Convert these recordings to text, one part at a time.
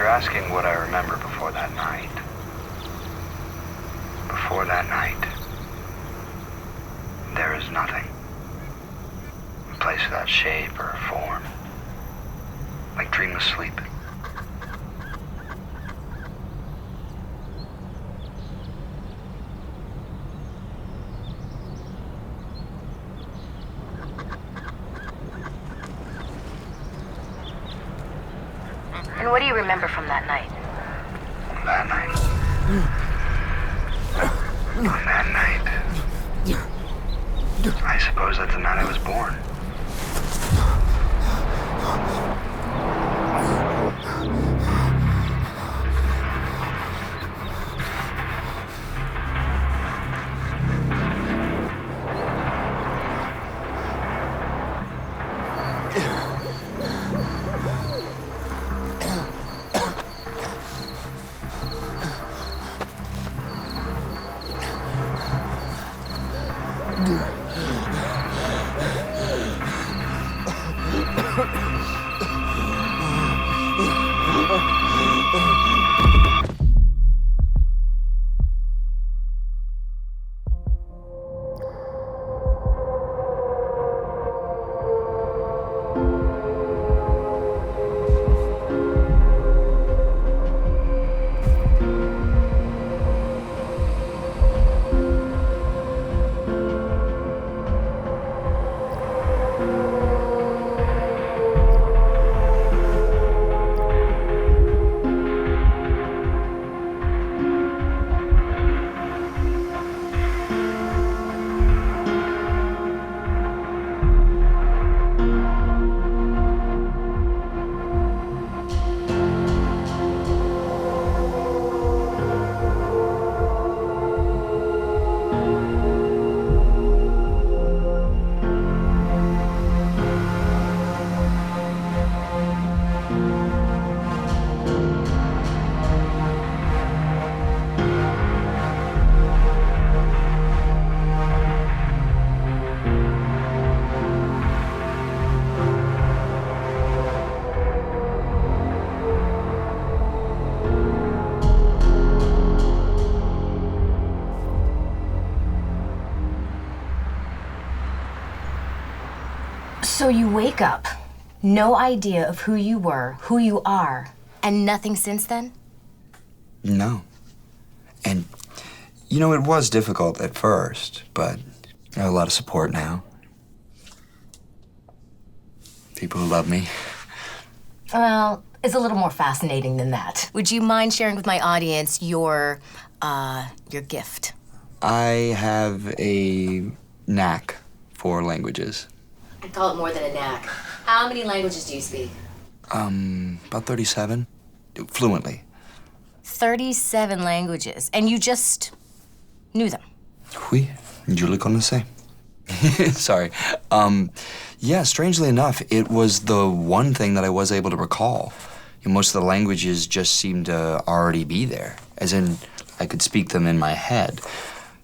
you're asking what I remember before that night, there is nothing. A place without shape or form, like dreamless sleep. And what do you remember from that night? That night. On that night. I suppose that's the night I was born. So you wake up, no idea of who you were, who you are, and nothing since then? No. And, you know, it was difficult at first, but I have a lot of support now. People who love me. Well, it's a little more fascinating than that. Would you mind sharing with my audience your gift? I have a knack for languages. I'd call it more than a knack. How many languages do you speak? About 37. Fluently. 37 languages, and you just knew them? Oui, je le connaissais. Sorry. Yeah, strangely enough, it was the one thing that I was able to recall. Most of the languages just seemed to already be there, as in I could speak them in my head.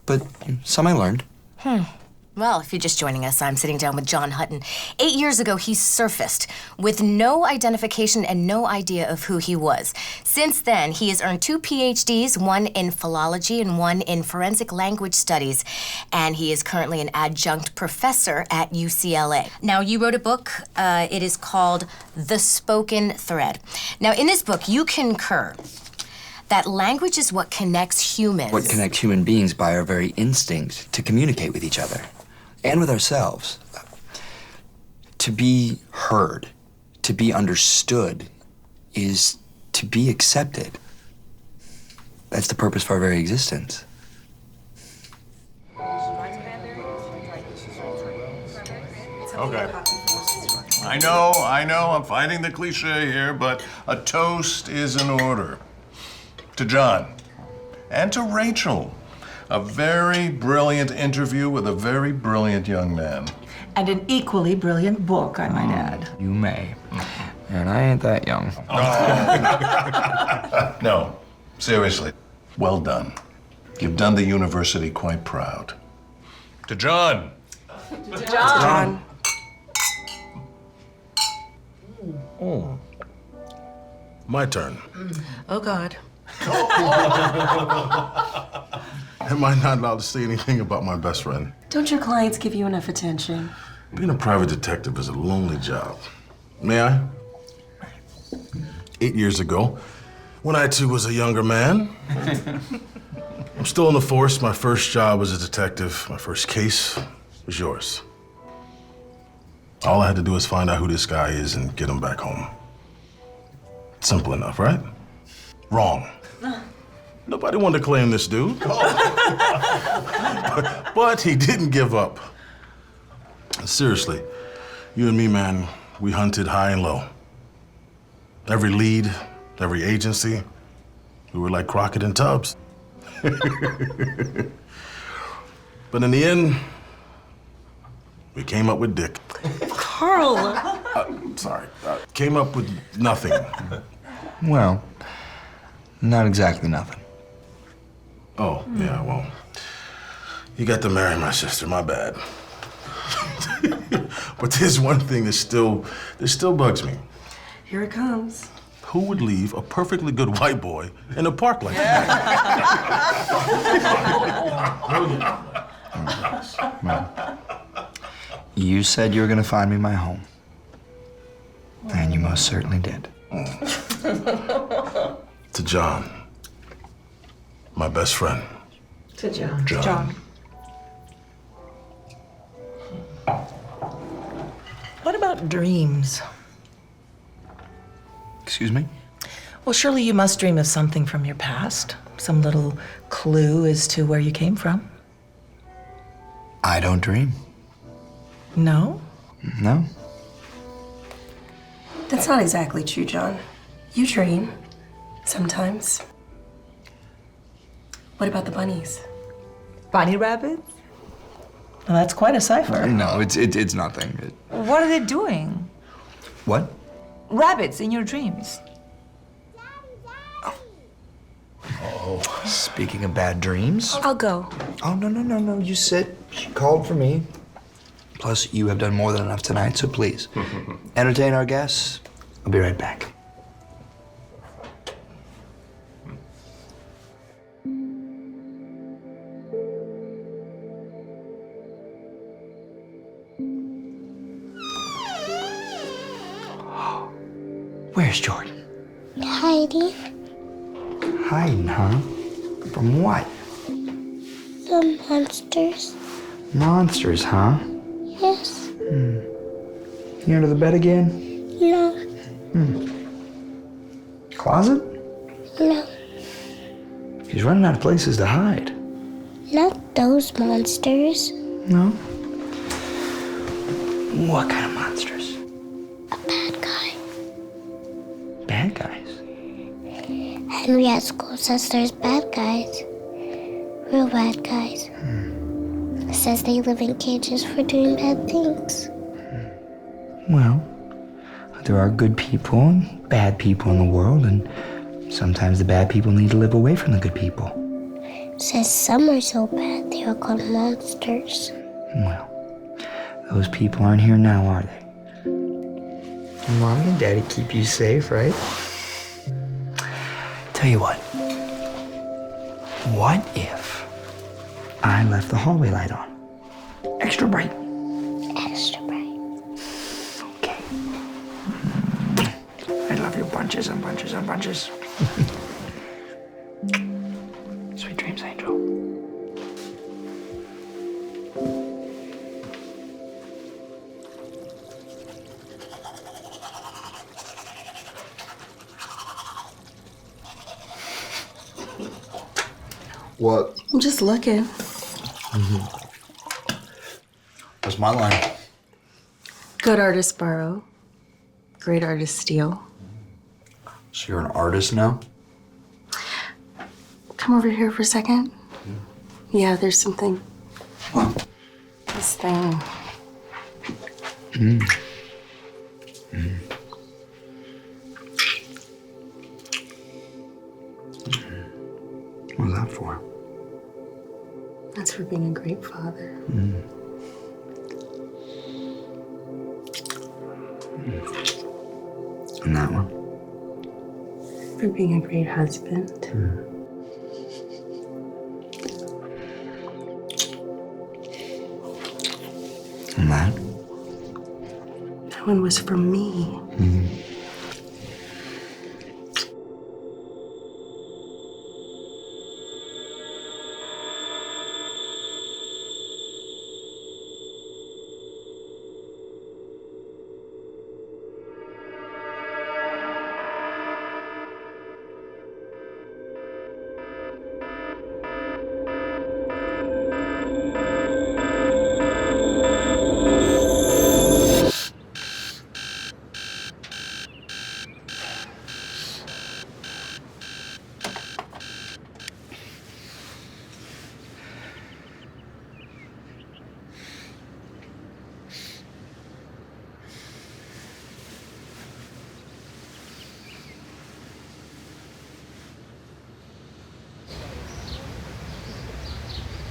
But some I learned. Well, if you're just joining us, I'm sitting down with John Hutton. 8 years ago, he surfaced with no identification and no idea of who he was. Since then, he has earned 2 PhDs, one in philology and one in forensic language studies. And he is currently an adjunct professor at UCLA. Now, you wrote a book. It is called The Spoken Thread. Now, in this book, you concur that language is what connects humans. What connects human beings by our very instinct to communicate with each other. And with ourselves. To be heard, to be understood, is to be accepted. That's the purpose for our very existence. Okay. I know, I'm fighting the cliche here, but a toast is in order. To John and to Rachel. A very brilliant interview with a very brilliant young man. And an equally brilliant book, I might add. You may. And I ain't that young. No, seriously, well done. You've done the university quite proud. To John. To John. My turn. Oh, God. Am I not allowed to say anything about my best friend? Don't your clients give you enough attention? Being a private detective is a lonely job. May I? 8 years ago, when I too was a younger man. I'm still in the force. My first job as a detective, my first case was yours. All I had to do is find out who this guy is and get him back home. Simple enough, right? Wrong. Nobody wanted to claim this dude. But he didn't give up. Seriously, you and me, man, we hunted high and low. Every lead, every agency, we were like Crockett and Tubbs. But in the end, we came up with Dick. Carl! Sorry, came up with nothing. Well, not exactly nothing. Oh, yeah, well, you got to marry my sister, my bad. But there's one thing that still bugs me. Here it comes. Who would leave a perfectly good white boy in a park like that? You said you were going to find me my home. And you most certainly did. To John, my best friend. To John. John. What about dreams? Excuse me? Well, surely you must dream of something from your past. Some little clue as to where you came from. I don't dream. No? No? That's not exactly true, John. You dream. Sometimes. What about the bunnies? Bunny rabbits? Well, that's quite a cipher. No, it's nothing. What are they doing? What? Rabbits in your dreams. Speaking of bad dreams. I'll go. Oh, no. You sit. She called for me. Plus, you have done more than enough tonight, so please, entertain our guests. I'll be right back. Where's Jordan? Hiding. Hiding, huh? From what? The monsters. Monsters, huh? Yes. You under the bed again? No. Closet? No. He's running out of places to hide. Not those monsters. No? What kind of monsters? A bad guy. Bad guys? Henry at school says there's bad guys. Real bad guys. Says they live in cages for doing bad things. Well, there are good people and bad people in the world, and sometimes the bad people need to live away from the good people. Says some are so bad they are called monsters. Well, those people aren't here now, are they? Mommy and Daddy keep you safe, right? Tell you what. What if I left the hallway light on? Extra bright. Extra bright. Okay. I love your bunches and bunches and bunches. Sweet dreams, Angel. What? I'm just looking. What's my line? Good artists borrow. Great artists steal. So you're an artist now? Come over here for a second. Yeah, there's something. What? This thing. What was that for? That's for being a great father. And that one? For being a great husband. And that? That one was for me.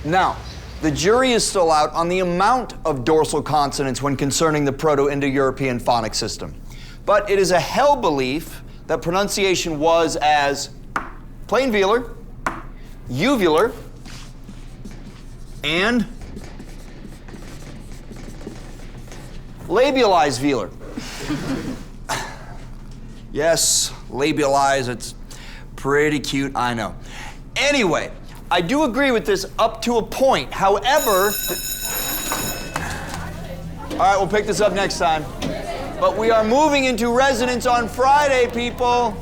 Now, the jury is still out on the amount of dorsal consonants when concerning the Proto-Indo-European phonic system. But it is a held belief that pronunciation was as plain velar, uvular, and labialized velar. Yes, labialized, it's pretty cute, I know. Anyway, I do agree with this up to a point. However, all right, we'll pick this up next time. But we are moving into residence on Friday, people.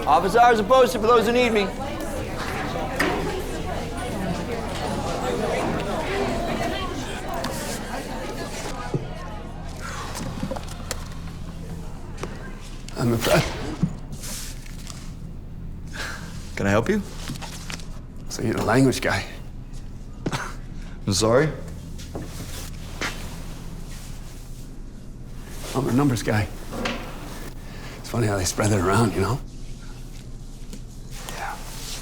Office hours are posted for those who need me. I'm impressed. Can I help you? So you're a language guy. I'm sorry? I'm a numbers guy. It's funny how they spread it around, you know? Yeah.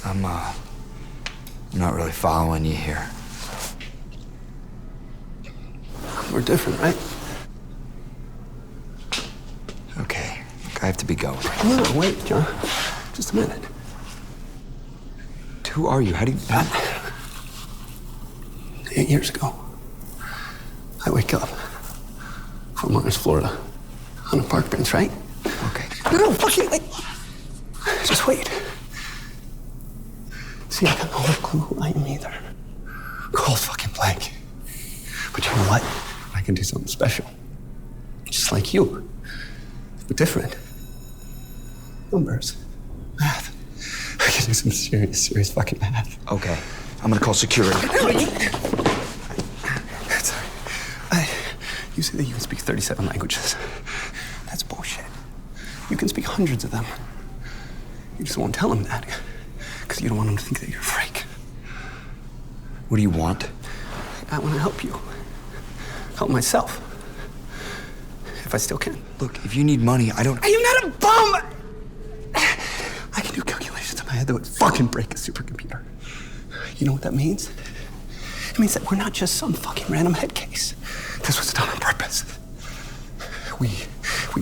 I'm not really following you here. We're different, right? Okay. Look, I have to be going. No, wait, John. Just a minute. Who are you? How do you... 8 years ago, I wake up from Mars, Florida, on a park bench, right? Okay. No, fucking wait. Just wait. See, I got no clue who I am either. Cold fucking blank. But you know what? I can do something special. Just like you. But different. Numbers. Math. I can do some serious fucking math. Okay. I'm gonna call security. Sorry. You say that you can speak 37 languages. That's bullshit. You can speak hundreds of them. You just won't tell them that. Because you don't want them to think that you're a freak. What do you want? I want to help you. Help myself. If I still can. Look, if you need money, I don't... I am not a bum! I can do calculations in my head that would fucking break a supercomputer. You know what that means? It means that we're not just some fucking random head case. This was done on purpose. We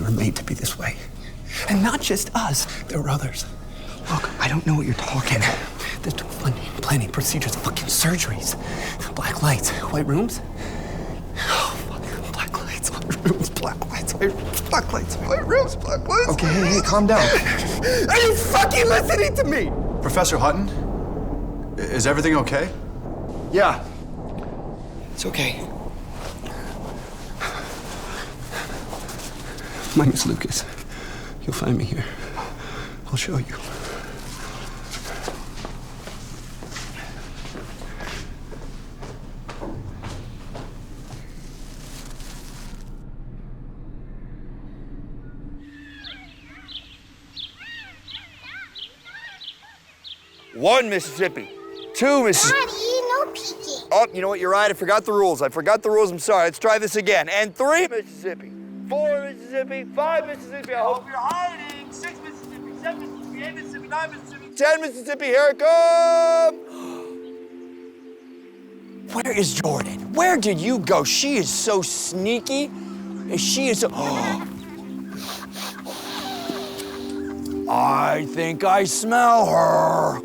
were made to be this way. And not just us, there were others. Look, I don't know what you're talking about. There's funding, planning, procedures, fucking surgeries. Black lights, white rooms. Oh, fuck. Black lights, white rooms, black lights, white rooms, black lights, white rooms, black lights. Okay, hey, calm down. Are you fucking listening to me? Professor Hutton, is everything okay? Yeah. It's okay. My name's Lucas. You'll find me here. I'll show you. One, Mississippi. Two, Mississippi. Daddy, no peeking. Oh, you know what? You're right. I forgot the rules. I'm sorry. Let's try this again. And 3, Mississippi. 4, Mississippi. 5, Mississippi. I hope you're hiding. 6, Mississippi. 7, Mississippi. 8, Mississippi. 9, Mississippi. 10, Mississippi. Here it comes. Where is Jordan? Where did you go? She is so sneaky. She is so... I think I smell her.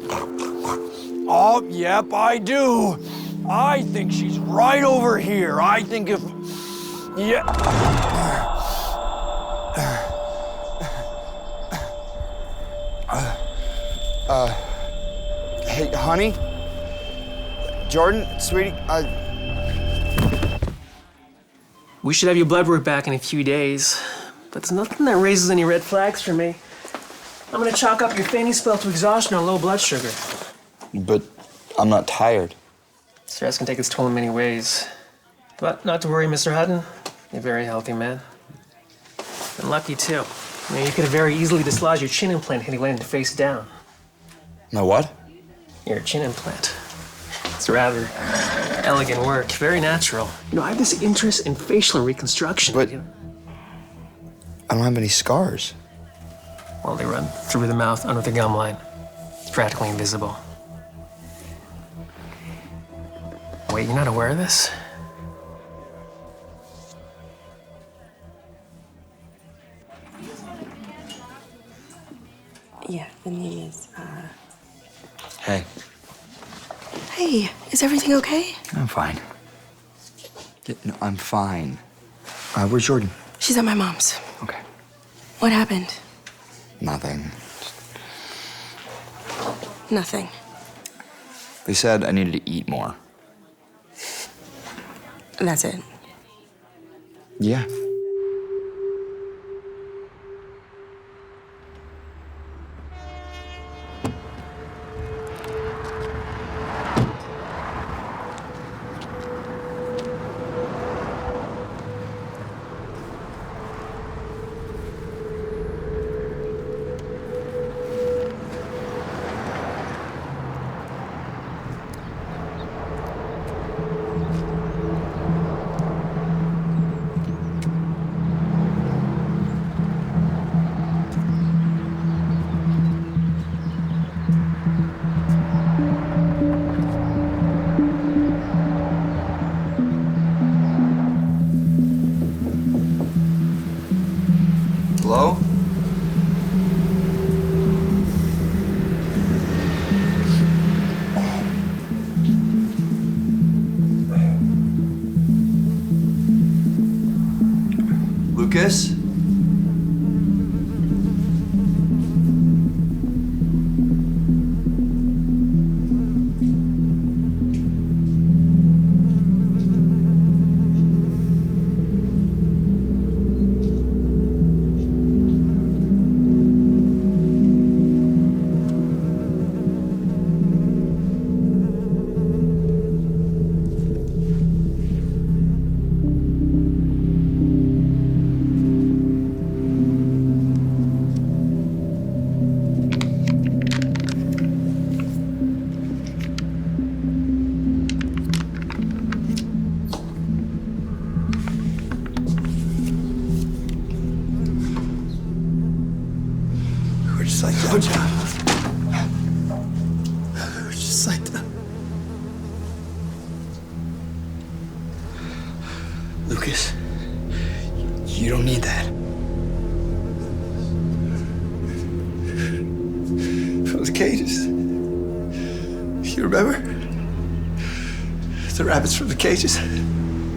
Oh, yep, I do. I think she's right over here. I think if... Yeah. Hey, honey? Jordan, sweetie, We should have your blood work back in a few days, but there's nothing that raises any red flags for me. I'm gonna chalk up your fainting spell to exhaustion or low blood sugar. But I'm not tired. Stress can take its toll in many ways. But not to worry, Mr. Hutton. You're a very healthy man. And lucky, too. I mean, you could have very easily dislodged your chin implant had you landed face down. My what? Your chin implant. It's rather elegant work, very natural. You know, I have this interest in facial reconstruction. But I don't have any scars. Well, they run through the mouth under the gum line. It's practically invisible. Wait, you're not aware of this? Yeah, the name is, Hey, Hey, is everything okay? I'm fine. No, I'm fine. Where's Jordan? She's at my mom's. Okay. What happened? Nothing. Nothing. They said I needed to eat more. That's it. Yeah. Hello? Lucas? We're just like them, John. We're just like them. Lucas, you don't need that. From the cages. You remember? The rabbits from the cages.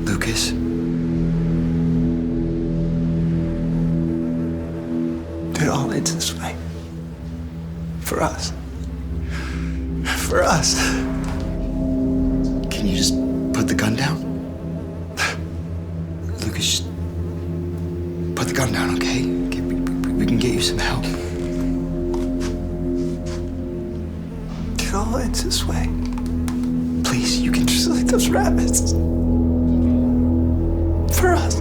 Lucas. It all ends this way. For us. For us. Can you just put the gun down? Lucas, just put the gun down, okay? We can get you some help. It all ends this way. Please, you can Just like those rabbits. For us.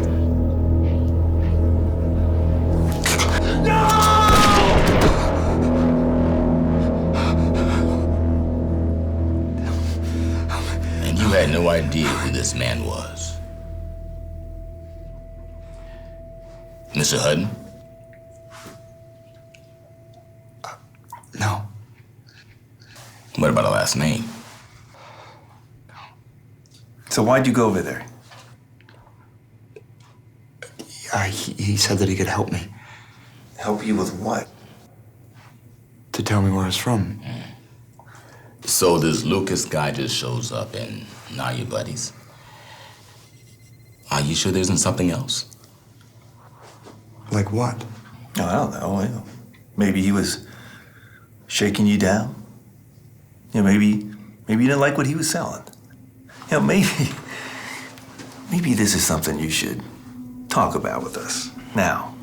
And you had no idea who this man was. Mr. Hutton? No. What about a last name? So why'd you go over there? He said that he could help me. Help you with what? To tell me where it's from. So this Lucas guy just shows up and now you're buddies? Are you sure there isn't something else? Like what? I don't know. Maybe he was shaking you down. Maybe you didn't like what he was selling. Maybe this is something you should talk about with us now,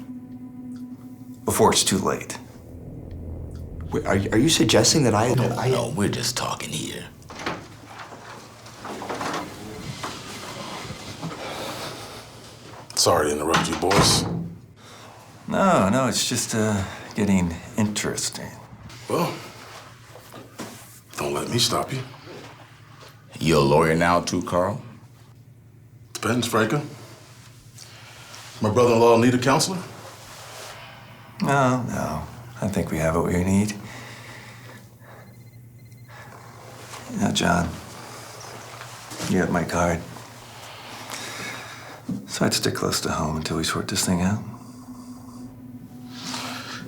before it's too late. Wait, are you suggesting that I... No, we're just talking here. Sorry to interrupt you, boys. No, it's just getting interesting. Well, don't let me stop you. You're a lawyer now too, Carl? Depends, Franklin. My brother-in-law need a counselor? No. I think we have what we need. John, you have my card. So I'd stick close to home until we sort this thing out.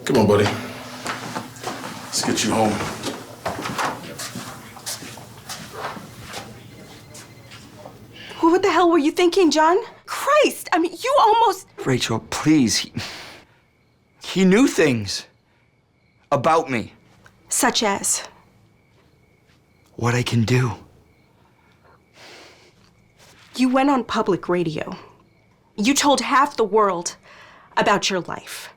Come on, buddy. Let's get you home. What the hell were you thinking, John? Christ, I mean, you almost... Rachel, please. He knew things about me. Such as? What I can do. You went on public radio. You told half the world about your life.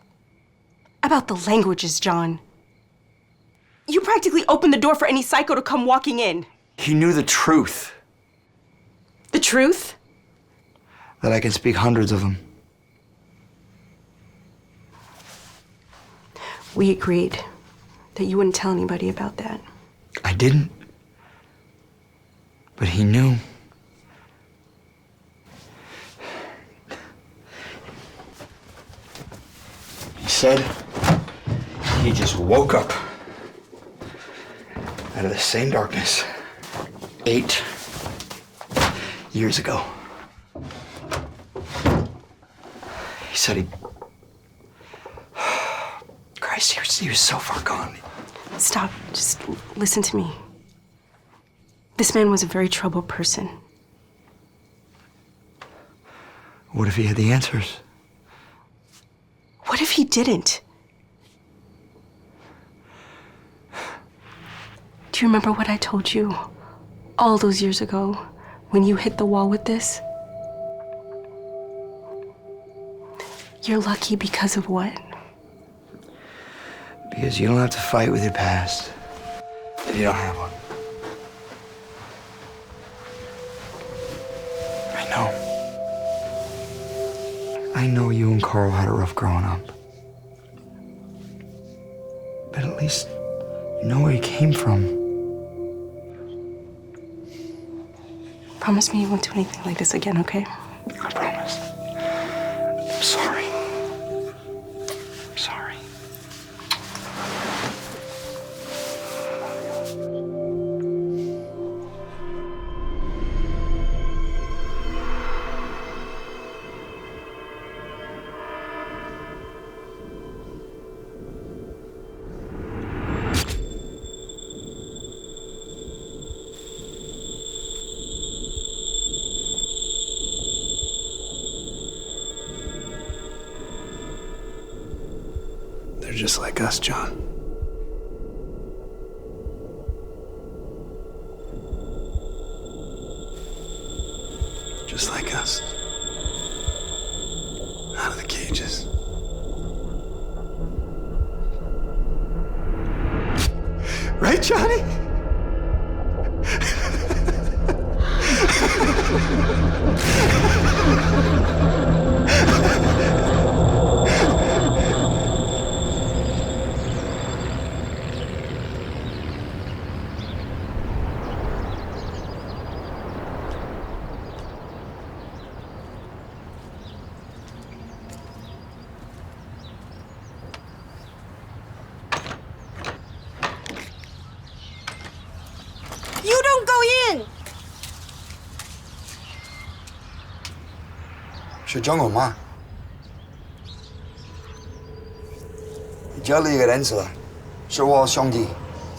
About the languages, John. You practically opened the door for any psycho to come walking in. He knew the truth. The truth? That I can speak hundreds of them. We agreed that you wouldn't tell anybody about that. I didn't. But he knew. He said he just woke up out of the same darkness 8 years ago. He said he... Christ, he was so far gone. Stop. Just listen to me. This man was a very troubled person. What if he had the answers? What if he didn't? Do you remember what I told you all those years ago when you hit the wall with this? You're lucky because of what? Because you don't have to fight with your past if you don't have one. I know you and Carl had a rough growing up. But at least you know where he came from. Promise me you won't do anything like this again, okay? I promise. I'm sorry. I'm sorry. They're just like us, John. Just like us. Out of the cages. Right, Johnny? You don't go in! Shujong ma. Jolly Garensla. 是我兄弟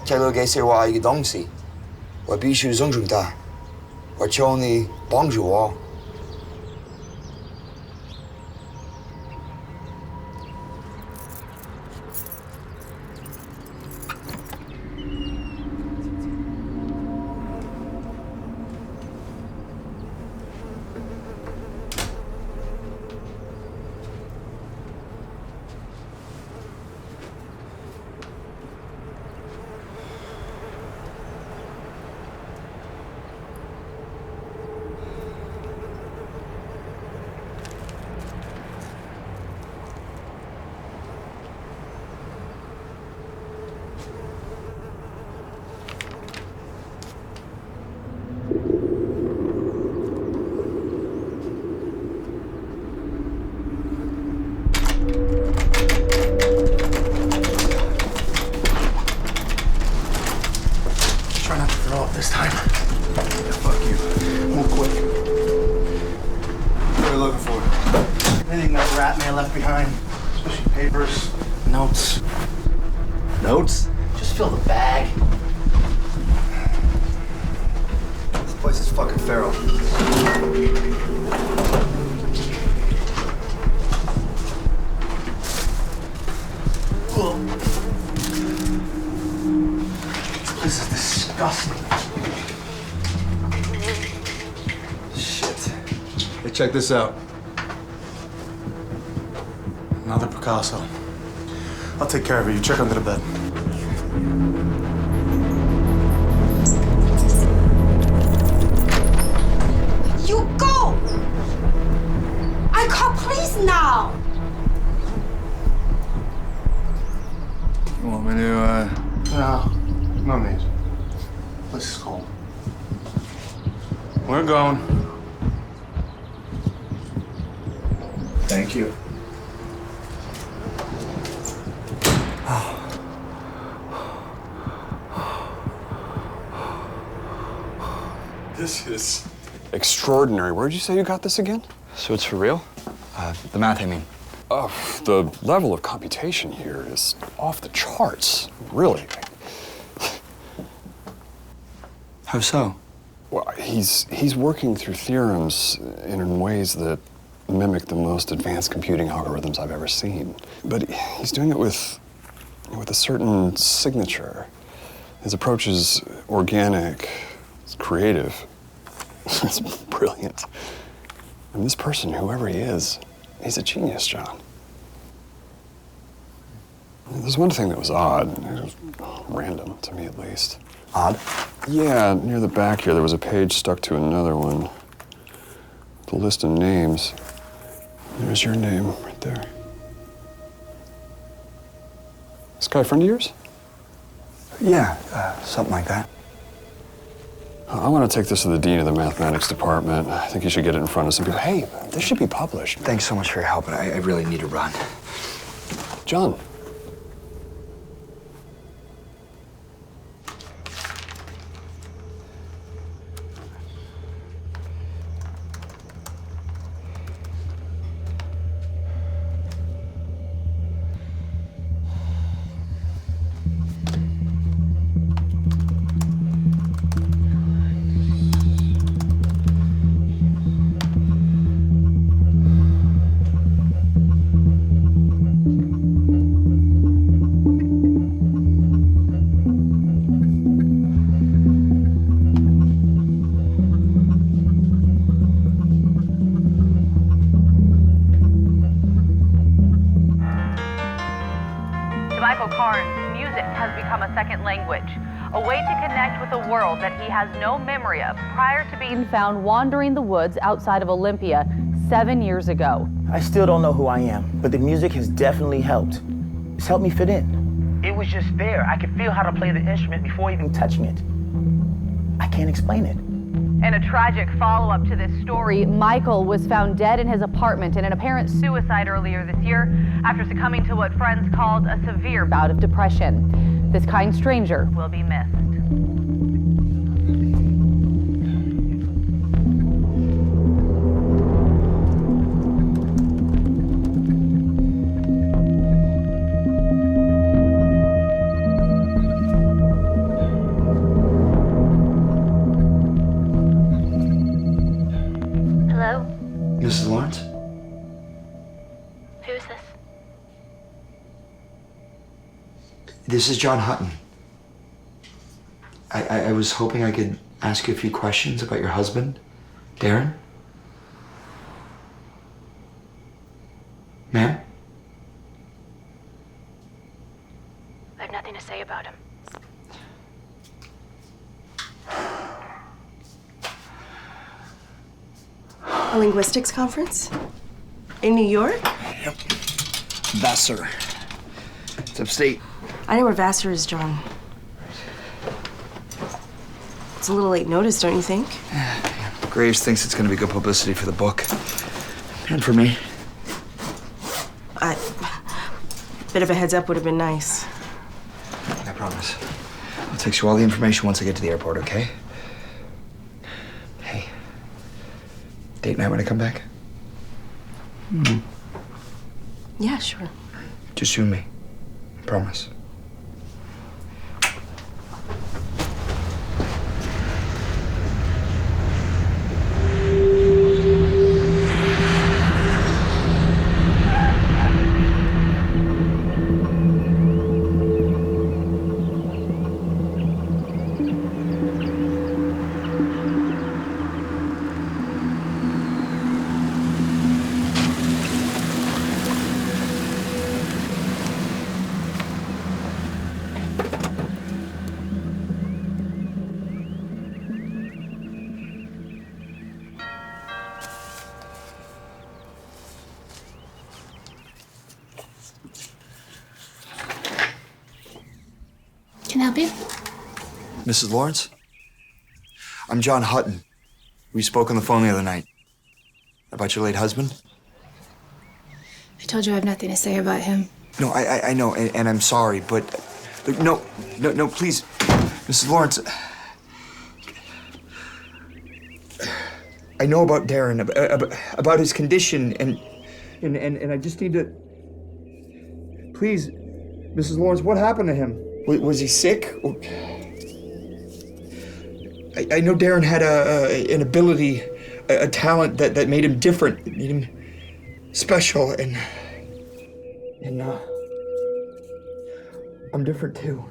给了给我一个东西，我必须尊重它。我求你帮助我。This time. Yeah, fuck you. Move quick. What are you looking for? Anything that rat man left behind. Especially papers, notes. Notes? Just fill the bag. This place is fucking feral. This is disgusting. Shit. Hey, check this out. Another Picasso. I'll take care of it. You check under the bed. You go! I call police now! You want me to, No. No need. This is cold. We're going. Thank you. This is extraordinary. Where'd you say you got this again? So it's for real? The math, I mean. The level of computation here is off the charts, really. How so? Well, he's working through theorems in ways that mimic the most advanced computing algorithms I've ever seen. But he's doing it with a certain signature. His approach is organic, it's creative, it's brilliant. And this person, whoever he is, he's a genius, John. There's one thing that was odd. It was random, to me at least. Odd? Yeah, near the back here, there was a page stuck to another one. The list of names. There's your name right there. This guy a friend of yours? Yeah, something like that. I want to take this to the dean of the mathematics department. I think you should get it in front of some people. Hey, this should be published. Thanks so much for your help, but I really need to run. John. A way to connect with a world that he has no memory of prior to being found wandering the woods outside of Olympia 7 years ago. I still don't know who I am, but the music has definitely helped. It's helped me fit in. It was just there. I could feel how to play the instrument before even touching it. I can't explain it. In a tragic follow-up to this story, Michael was found dead in his apartment in an apparent suicide earlier this year after succumbing to what friends called a severe bout of depression. This kind stranger will be missed. Who's this? This is John Hutton. I was hoping I could ask you a few questions about your husband, Darren. Ma'am? I have nothing to say about him. A linguistics conference? In New York? Yep. Vassar. It's upstate. I know where Vassar is, John. It's a little late notice, don't you think? Graves thinks it's going to be good publicity for the book. And for me. A bit of a heads up would have been nice. I promise. I'll text you all the information once I get to the airport, okay? Hey. Date night when I come back? Mm-hmm. Yeah, sure. Just you and me. I promise. Can I help you? Mrs. Lawrence? I'm John Hutton. We spoke on the phone the other night. About your late husband? I told you I have nothing to say about him. No, I know, and I'm sorry, but... No, please. Mrs. Lawrence... I know about Darren, about his condition, and I just need to... Please, Mrs. Lawrence, what happened to him? Was he sick? I know Darren had an ability, a talent that made him different, made him special, and I'm different too.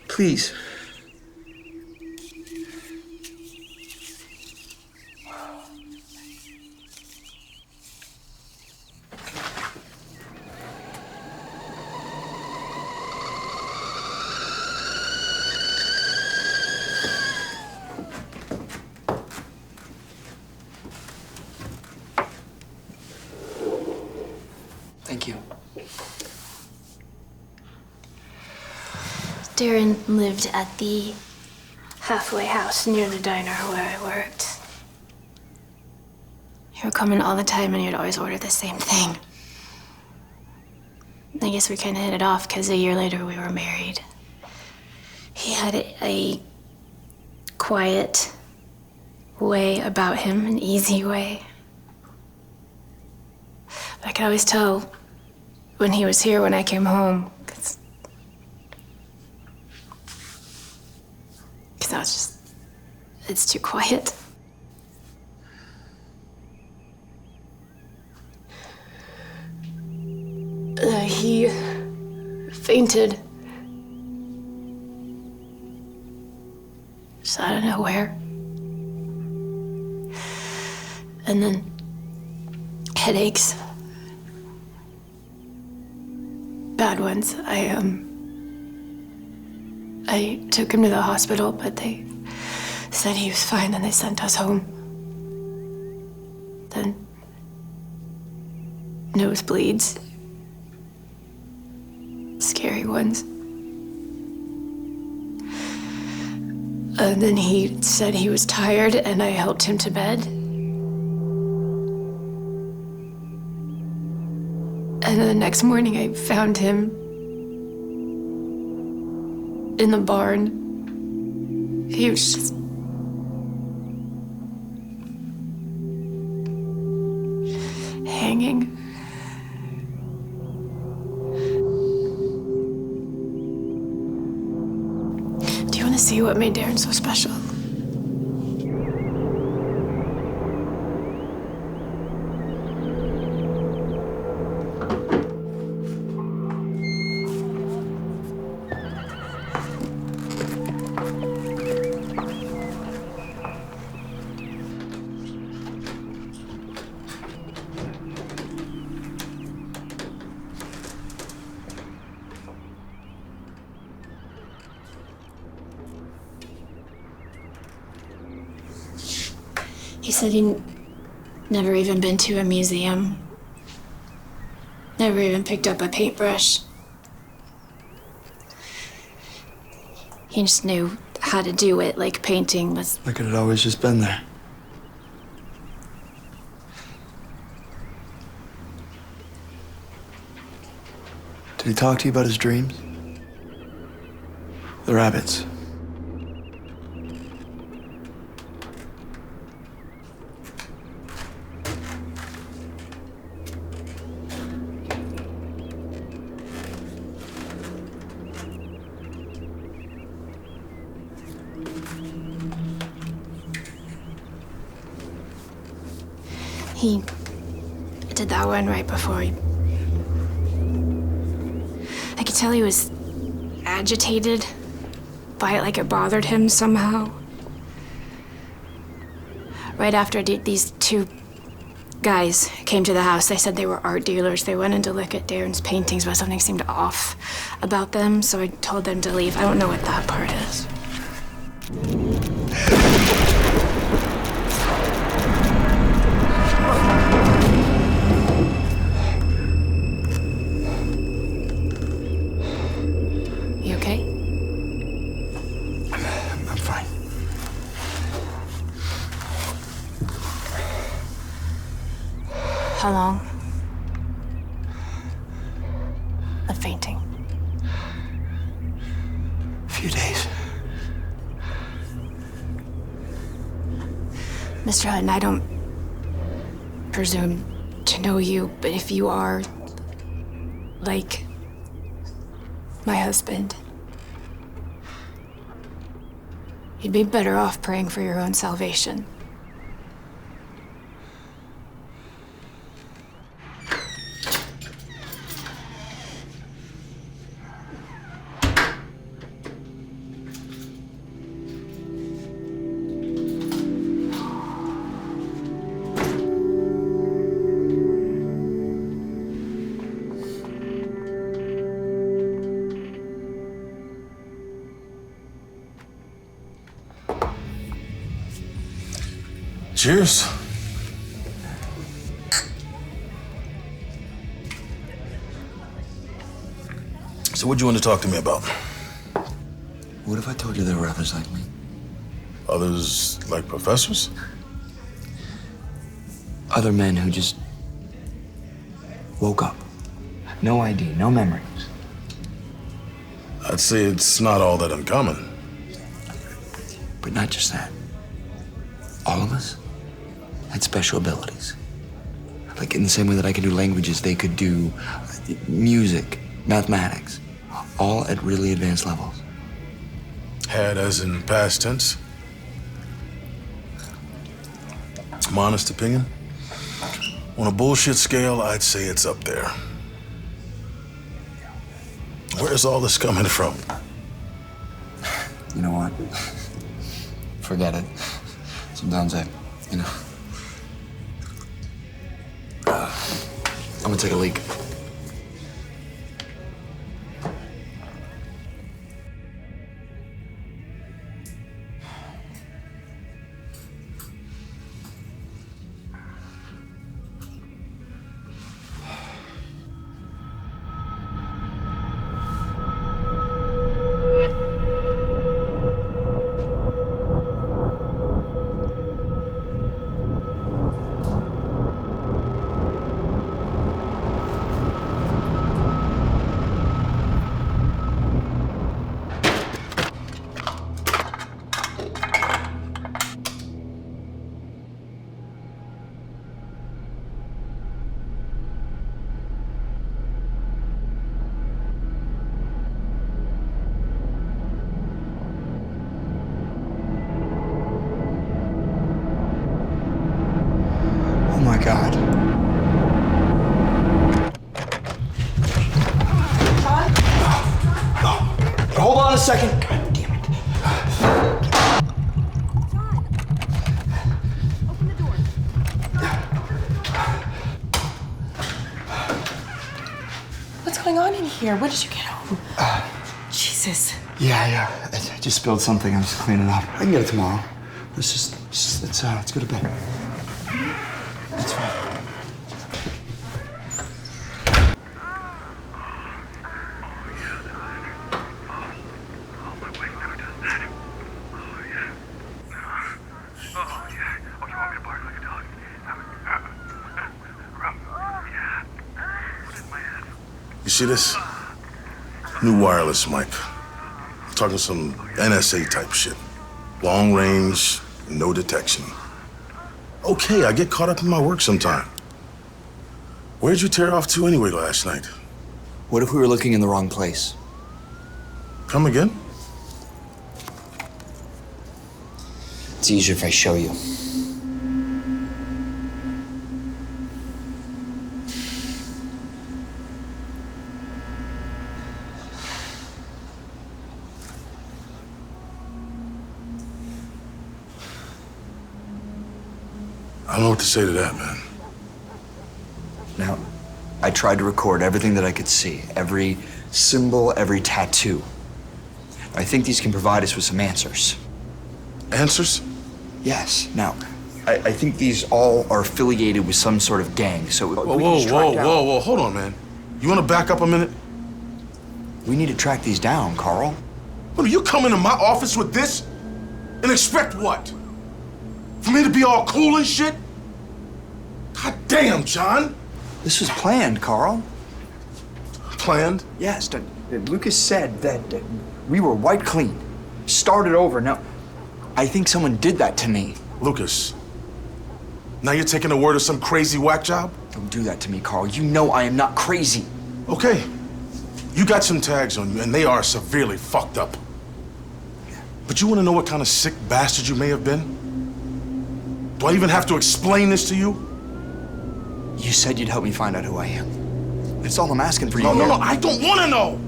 Please. Thank you. Darren lived at the halfway house near the diner where I worked. He would come in all the time and he'd always order the same thing. I guess we kind of hit it off because a year later we were married. He had a quiet way about him, an easy way. I could always tell when he was here when I came home, because I was just, it's too quiet. He fainted. Just out of nowhere. And then headaches. Bad ones. I took him to the hospital, but they said he was fine, and they sent us home. Then nosebleeds. Scary ones. And then he said he was tired, and I helped him to bed. And then the next morning, I found him in the barn. He was just hanging. Do you want to see what made Darren so special? said he never even been to a museum. Never even picked up a paintbrush. He just knew how to do it, like painting was. Like it had always just been there. Did he talk to you about his dreams? The rabbits. He did that one right before he... I could tell he was agitated by it, like it bothered him somehow. Right after these two guys came to the house, they said they were art dealers. They went in to look at Darren's paintings, but something seemed off about them, so I told them to leave. I don't know what that part is. You okay? I'm fine. How long? Of fainting? A few days. Mr. Hutton, I don't presume to know you, but if you are like my husband, you'd be better off praying for your own salvation. Cheers. So what'd you want to talk to me about? What if I told you there were others like me? Others like professors? Other men who just woke up. No ID, no memories. I'd say it's not all that uncommon. But not just that. All of us had special abilities. Like in the same way that I can do languages, they could do music, mathematics, all at really advanced levels. Had as in past tense? My honest opinion? On a bullshit scale, I'd say it's up there. Where's all this coming from? You know what? Forget it. Sometimes I'm gonna take a leak. Oh my God. Hold on a second. God damn it. Open the door. What's going on in here? When did you get home? Jesus. Yeah. I just spilled something. I'm just cleaning up. I can get it tomorrow. Let's go to bed. You see this? New wireless mic. I'm talking some NSA type shit. Long range, no detection. Okay, I get caught up in my work sometime. Where'd you tear off to anyway last night? What if we were looking in the wrong place? Come again? It's easier if I show you. I don't know what to say to that, man. Now, I tried to record everything that I could see, every symbol, every tattoo. I think these can provide us with some answers. Answers? Yes. Now, I think these all are affiliated with some sort of gang, so we can just track down. Whoa, hold on, man. You want to back up a minute? We need to track these down, Carl. What, you come into my office with this and expect what? For me to be all cool and shit? God damn, John. This was planned, Carl. Planned? Yes. Lucas said that we were wiped clean, started over. Now, I think someone did that to me. Lucas, now you're taking the word of some crazy whack job? Don't do that to me, Carl. You know I am not crazy. Okay. You got some tags on you, and they are severely fucked up. But you want to know what kind of sick bastard you may have been? Do I even have to explain this to you? You said you'd help me find out who I am. That's all I'm asking for you. No, I don't want to know.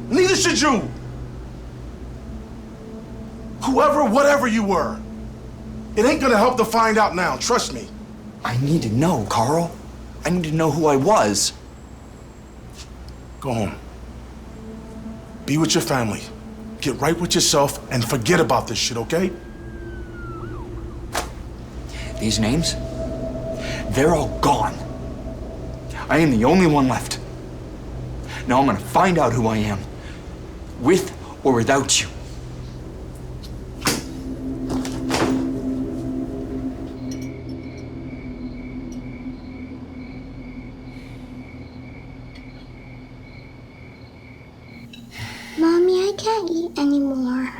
Neither should you. Whoever, whatever you were, it ain't gonna help to find out now, trust me. I need to know, Carl. I need to know who I was. Go home. Be with your family. Get right with yourself and forget about this shit, okay? These names, they're all gone. I am the only one left. Now I'm gonna find out who I am, with or without you. Mommy, I can't eat anymore.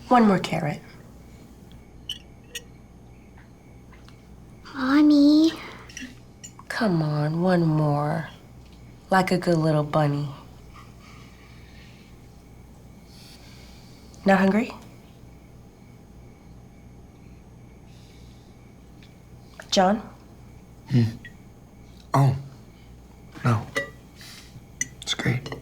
One more carrot. Mommy. Come on, one more. Like a good little bunny. Not hungry? John? Oh, no. It's great.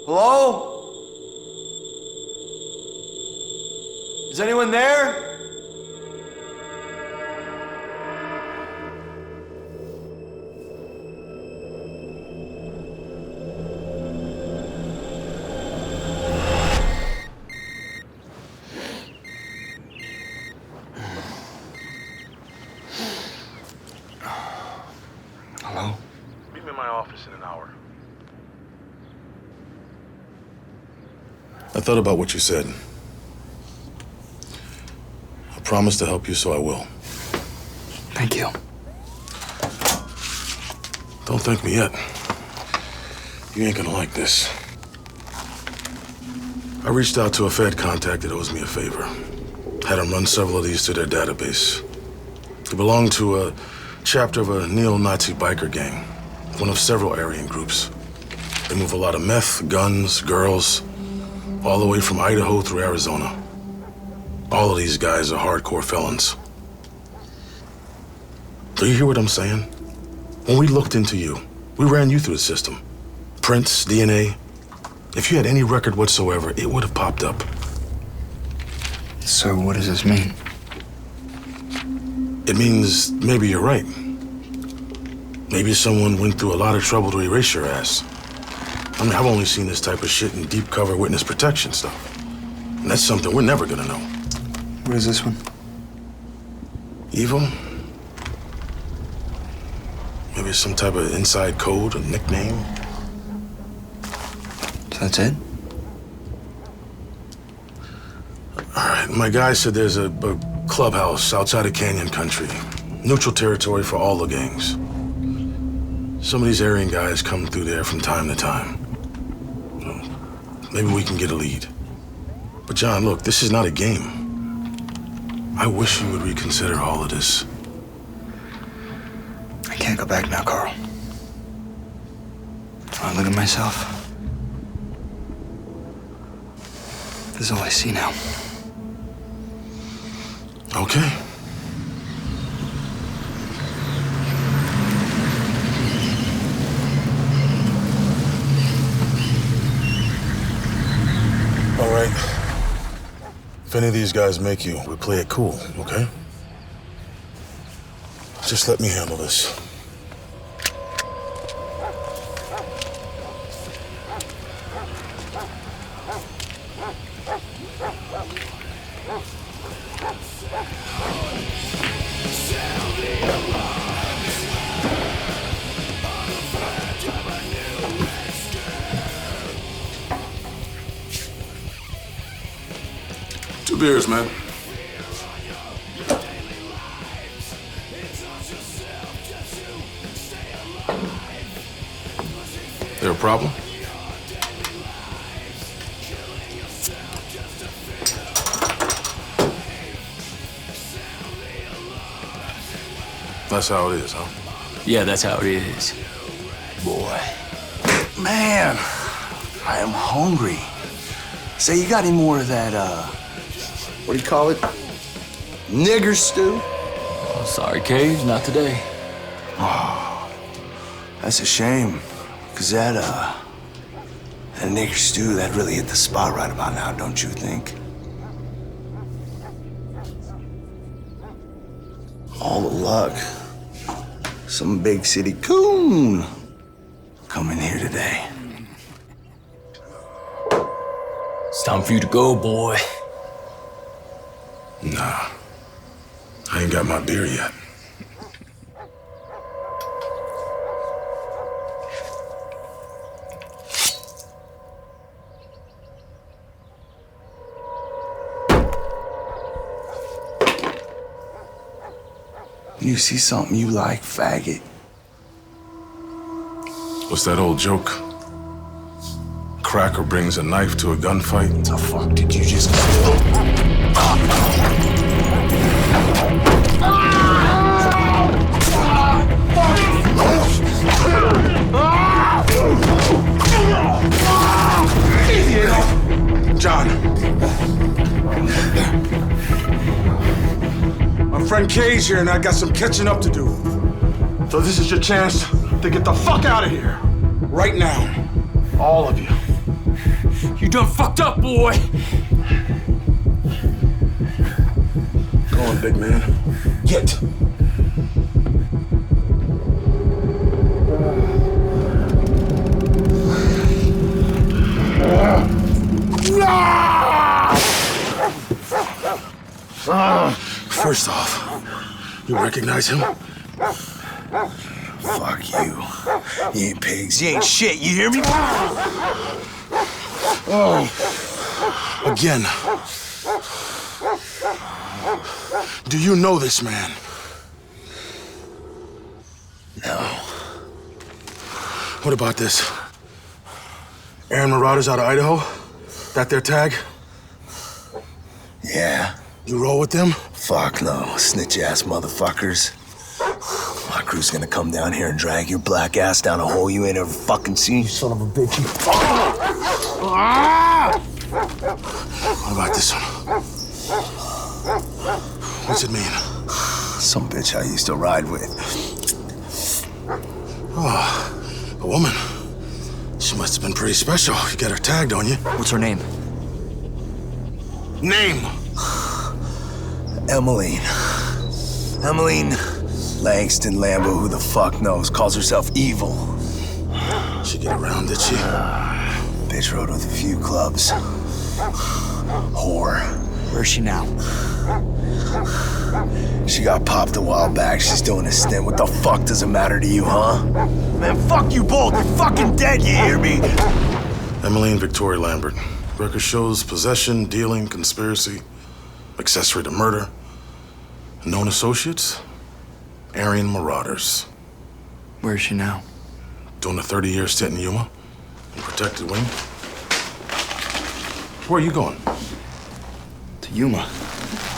Hello? Is anyone there? Hello? Meet me in my office in an hour. I thought about what you said. I promised to help you, so I will. Thank you. Don't thank me yet. You ain't gonna like this. I reached out to a Fed contact that owes me a favor. Had him run several of these through their database. They belong to a chapter of a neo-Nazi biker gang, one of several Aryan groups. They move a lot of meth, guns, girls, all the way from Idaho through Arizona. All of these guys are hardcore felons. Do you hear what I'm saying? When we looked into you, we ran you through the system. Prints, DNA. If you had any record whatsoever, it would have popped up. So what does this mean? It means maybe you're right. Maybe someone went through a lot of trouble to erase your ass. I mean, I've only seen this type of shit in deep cover witness protection stuff. And that's something we're never gonna know. What is this one? Evil? Maybe it's some type of inside code, a nickname. So that's it? All right, my guy said there's a clubhouse outside of Canyon Country. Neutral territory for all the gangs. Some of these Aryan guys come through there from time to time. Maybe we can get a lead. But John, look, this is not a game. I wish you would reconsider all of this. I can't go back now, Carl. I look at myself. This is all I see now. Okay. All right. If any of these guys make you, we play it cool, okay? Just let me handle this. Two beers, man. There a problem? That's how it is, huh? Yeah, that's how it is. Boy. Man, I am hungry. Say, you got any more of that, what do you call it? Nigger stew? Oh, sorry, Cage, not today. Oh, that's a shame. Cause that nigger stew, that really hit the spot right about now, don't you think? All the luck. Some big city coon coming here today. It's time for you to go, boy. Nah, I ain't got my beer yet. You see something you like, faggot? What's that old joke? Cracker brings a knife to a gunfight. What the fuck did you just... John. My friend Kay's here and I got some catching up to do. So this is your chance to get the fuck out of here. Right now. All of you. You done fucked up, boy. Go on, big man. Get. First off, you recognize him? Fuck you. You ain't pigs. You ain't shit. You hear me? Oh. Again. Do you know this man? No. What about this? Aaron Marauders out of Idaho? That their tag? Yeah. You roll with them? Fuck no. Snitch-ass motherfuckers. My crew's gonna come down here and drag your black ass down a hole you ain't ever fucking seen, you son of a bitch. What about this one? What's it mean? Some bitch I used to ride with. Oh, a woman. She must have been pretty special. You got her tagged on you. What's her name? Name! Emmeline. Emmeline Langston Lambo, who the fuck knows, calls herself evil. She get around, did she? Bitch rode with a few clubs. Whore. Where's she now? She got popped a while back. She's doing a stint. What the fuck does it matter to you, huh? Man, fuck you both. You're fucking dead, you hear me? Emmeline Victoria Lambert. Record shows possession, dealing, conspiracy, accessory to murder. Known associates? Aryan Marauders. Where is she now? Doing a 30-year stint in Yuma. In protected wing. Where are you going? To Yuma.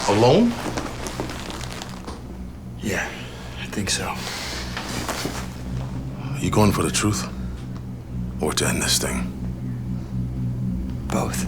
Alone? Yeah, I think so. You going for the truth? Or to end this thing? Both.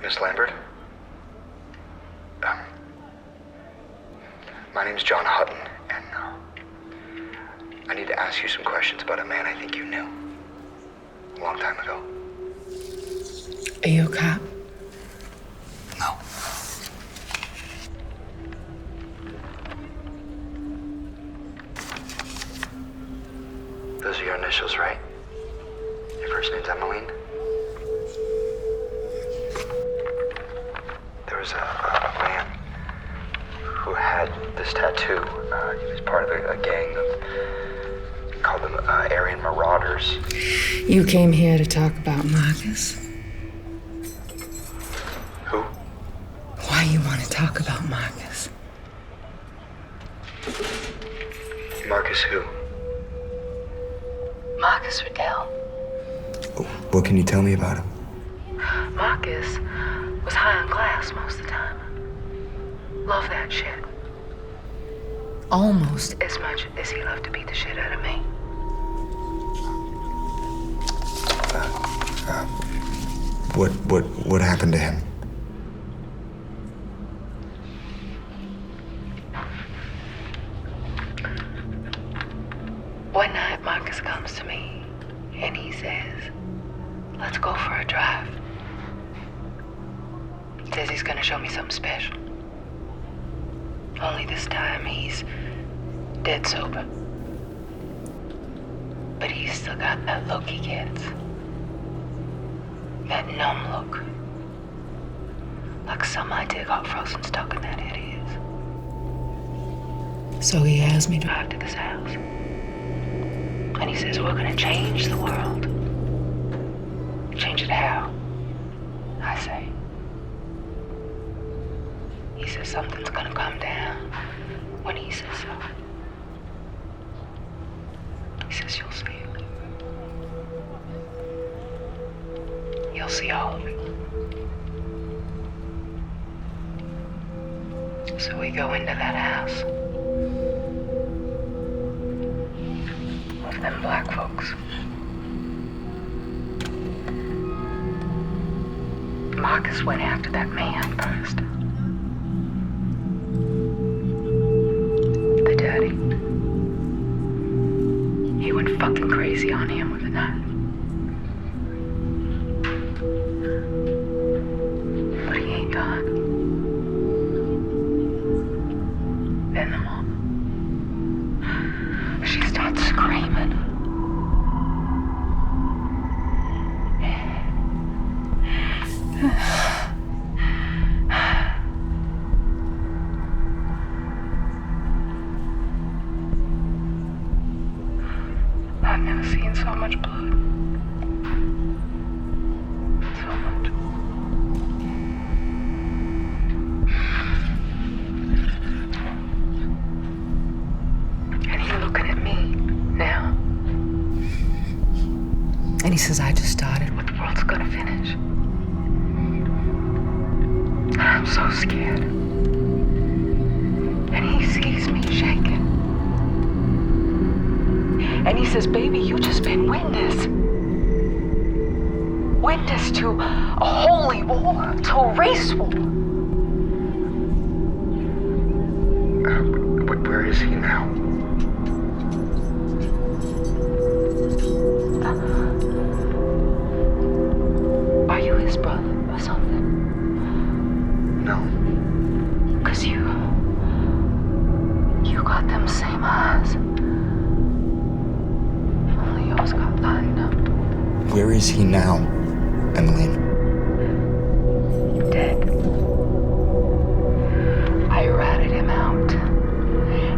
Miss Lambert? My name's John Hutton, and I need to ask you some questions about a man I think you knew a long time ago. Are you a cop? No. Those are your initials, right? Your first name's Emmeline? There was a man who had this tattoo. He was part of a gang of, called them Aryan Marauders. You came here to talk about Marcus? Who? Why you want to talk about Marcus? Marcus who? Marcus Riddell. What can you tell me about him? Marcus was high on glass most of the time. Love that shit. Almost as much as he loved to beat the shit out of me. What happened to him? One night, Marcus comes to me and he says, "Let's go for a drive." He says he's gonna show me something special. Only this time he's dead sober. But he's still got that look he gets. That numb look. Like some idea got frozen stuck in that head of his. So he has me drive to this house. And he says, we're gonna change the world. Change it how? I say. He says something's gonna come down when he says so. He says you'll see it. You'll see all of it. So we go into that house. With them black folks. Marcus went after that man first. crazy on him with a knife. But he ain't done. Then the mom, she starts screaming. I've never seen so much blood. So much. And he's looking at me now. And he says, I just started what the world's gonna finish. I'm so scared. And he sees me shaking. And he says, baby, you just been witness. Witness to a holy war, to a race war. Where is he now? Are you his brother or something? No. 'Cause you got them same eyes. Only yours got lined up. Where is he now, Emmeline? Dead. I ratted him out.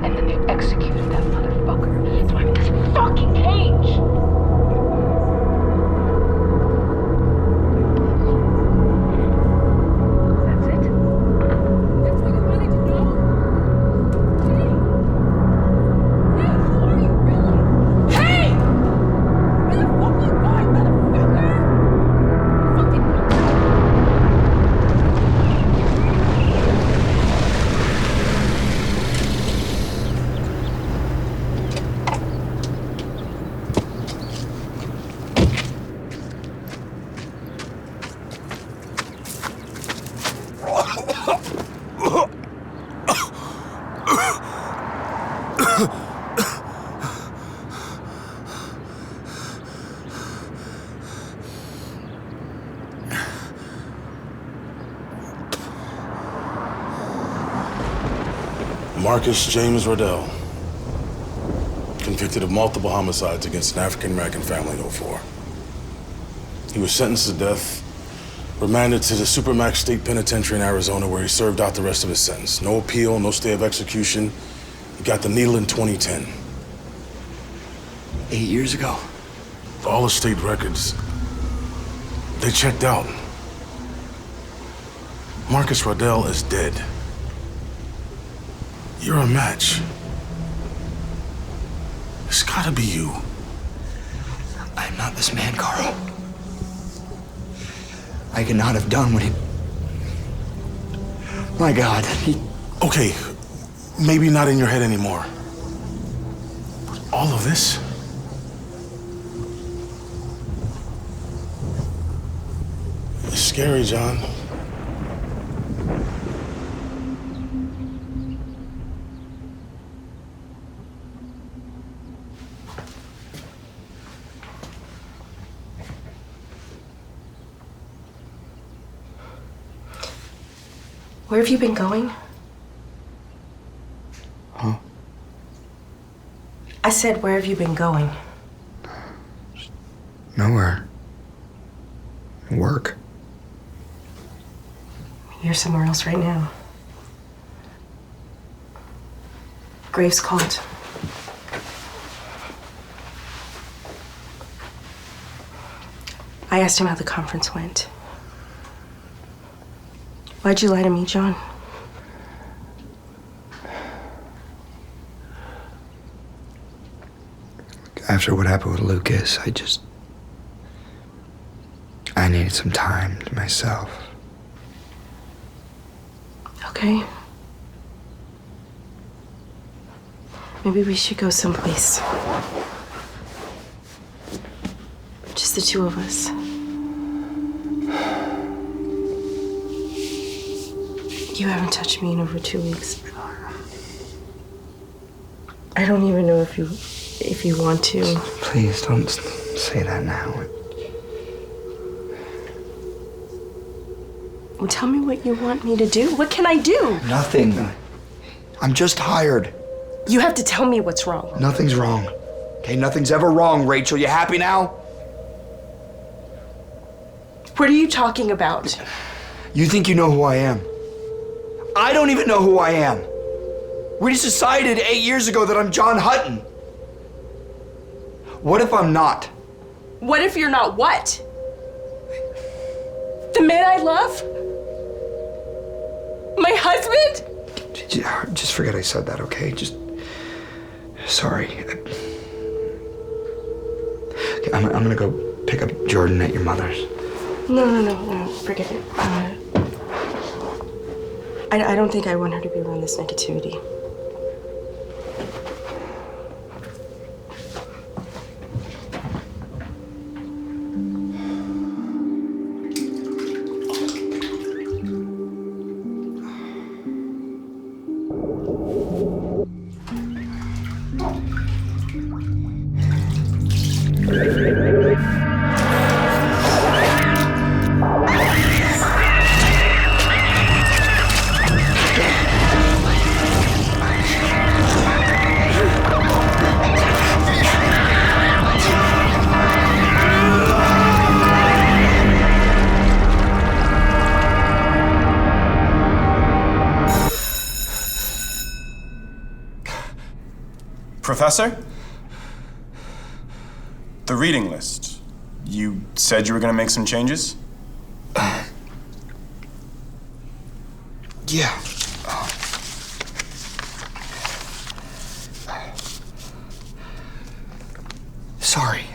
And then they executed that motherfucker. So I'm in this fucking cage. That's it? That's what you wanted to know? Hey! Where the fuck you going, motherfucker? Marcus James Riddell, convicted of multiple homicides against an African-American family in 04. He was sentenced to death, remanded to the Supermax State Penitentiary in Arizona, where he served out the rest of his sentence. No appeal, no stay of execution. He got the needle in 2010. 8 years ago. All the state records, they checked out. Marcus Riddell is dead. You're a match. It's gotta be you. I'm not this man, Carl. I could not have done what he... My God, he... Okay, maybe not in your head anymore. But all of this? It's scary, John. Where have you been going? Huh? I said, where have you been going? Nowhere. Work. You're somewhere else right now. Graves called. I asked him how the conference went. Why'd you lie to me, John? After what happened with Lucas, I needed some time to myself. Okay. Maybe we should go someplace. Just the two of us. You haven't touched me in over 2 weeks. I don't even know if you if you want to. Please don't say that now. Well, tell me what you want me to do. What can I do? Nothing. I'm just tired. You have to tell me what's wrong. Nothing's wrong. Okay, nothing's ever wrong, Rachel. You happy now? What are you talking about? You think you know who I am? I don't even know who I am. We just decided 8 years ago that I'm John Hutton. What if I'm not? What if you're not what? The man I love? My husband? Just forget I said that, okay? Just... Sorry. Okay, I'm gonna go pick up Jordan at your mother's. No, forget it. I don't think I want her to be around this negativity. Professor? The reading list. You said you were going to make some changes? Yeah. Sorry.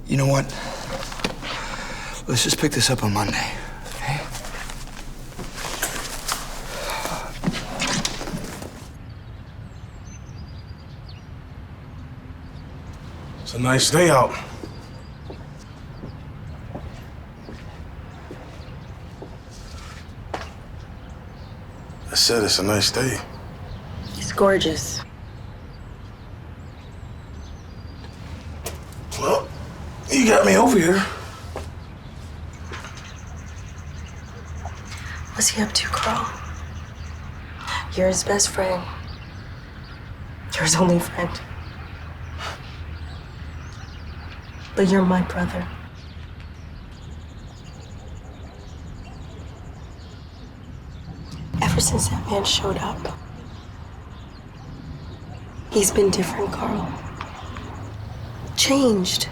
You know what? Let's just pick this up on Monday, okay? It's a nice day out. I said it's a nice day. It's gorgeous. Well, you got me over here. What's he up to, Carl? You're his best friend. You're his only friend. But you're my brother. Ever since that man showed up, he's been different, Carl. Changed.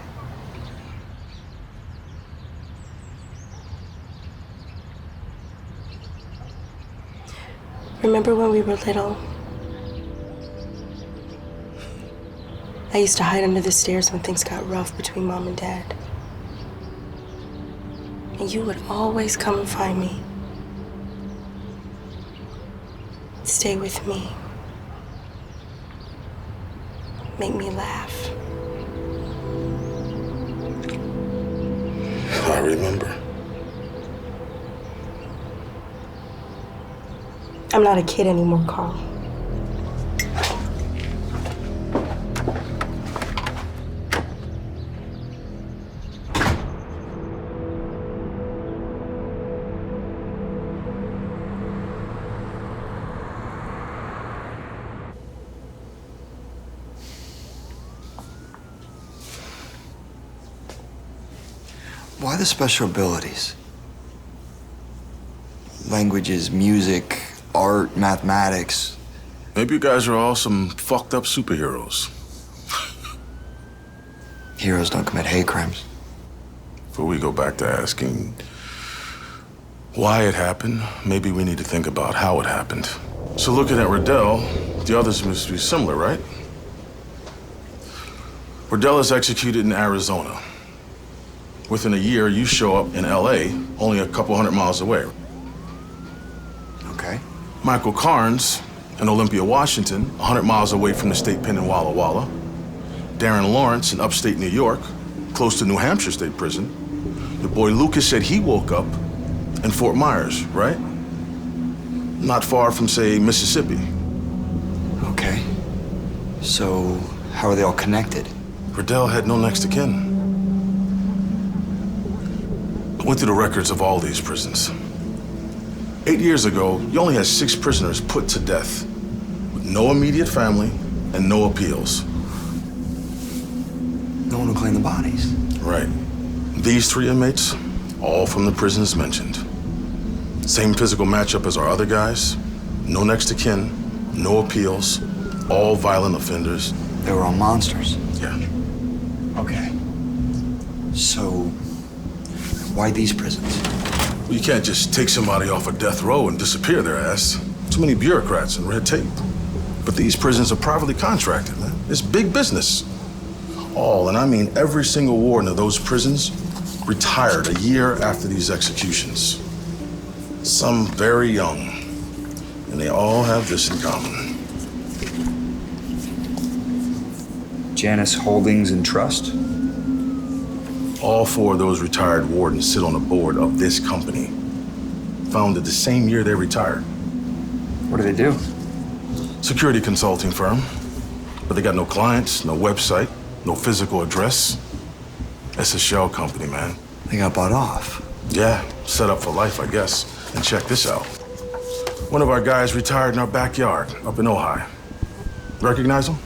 Remember when we were little? I used to hide under the stairs when things got rough between Mom and Dad. And you would always come and find me. Stay with me. Make me laugh. I remember. I'm not a kid anymore, Carl. Why the special abilities? Languages, music, art, mathematics. Maybe you guys are all some fucked up superheroes. Heroes don't commit hate crimes. Before we go back to asking why it happened, maybe we need to think about how it happened. So looking at Riddell, the others must be similar, right? Riddell is executed in Arizona. Within a year, you show up in LA, only a couple 100 miles away. Okay. Michael Carnes in Olympia, Washington, 100 miles away from the state pen in Walla Walla. Darren Lawrence in upstate New York, close to New Hampshire State Prison. Your boy Lucas said he woke up in Fort Myers, right? Not far from, say, Mississippi. Okay. So, how are they all connected? Riddell had no next of kin. I went through the records of all these prisons. 8 years ago, you only had 6 prisoners put to death, with no immediate family and no appeals. No one will claim the bodies. Right. These 3 inmates, all from the prisons mentioned. Same physical matchup as our other guys. No next of kin, no appeals, all violent offenders. They were all monsters. Yeah. Okay. So, why these prisons? Well, you can't just take somebody off a death row and disappear their ass. Too many bureaucrats and red tape. But these prisons are privately contracted, man. It's big business. All, and I mean every single warden of those prisons, retired a year after these executions. Some very young. And they all have this in common. Janus Holdings and Trust? All 4 of those retired wardens sit on the board of this company. Founded the same year they retired. What do they do? Security consulting firm. But they got no clients, no website, no physical address. It's a shell company, man. They got bought off. Yeah, set up for life, I guess. And check this out. One of our guys retired in our backyard up in Ojai. Recognize him?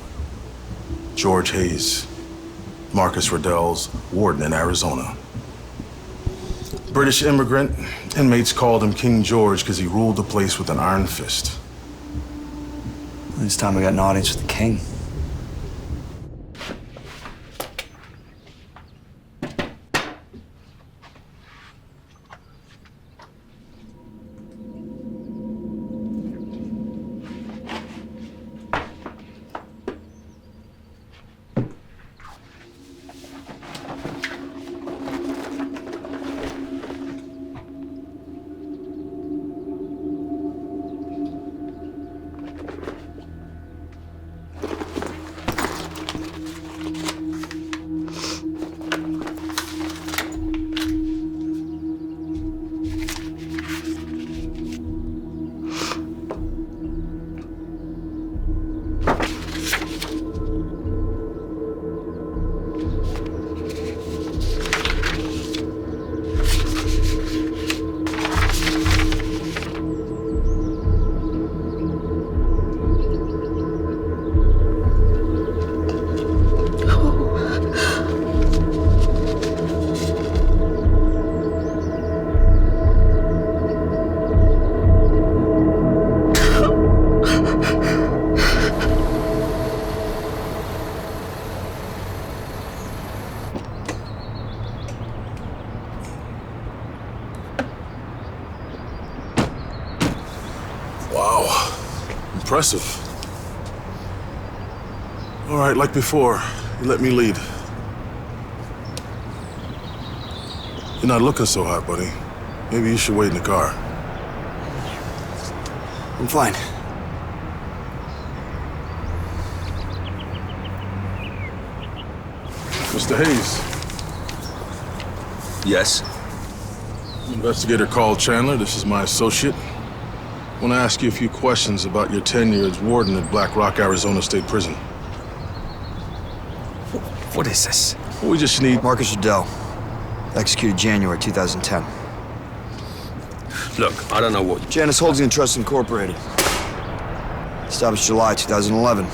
George Hayes, Marcus Riddell's warden in Arizona. British immigrant, inmates called him King George because he ruled the place with an iron fist. This time we got an audience with the king. Impressive. All right, like before, you let me lead. You're not looking so hot, buddy. Maybe you should wait in the car. I'm fine. Mr. Hayes. Yes? Investigator called Chandler. This is my associate. I want to ask you a few questions about your tenure as warden at Black Rock, Arizona State Prison. What is this? We just need... Marcus Riddell. Executed January 2010. Look, I don't know what... Janus Holdings and Trust Incorporated. Established July 2011.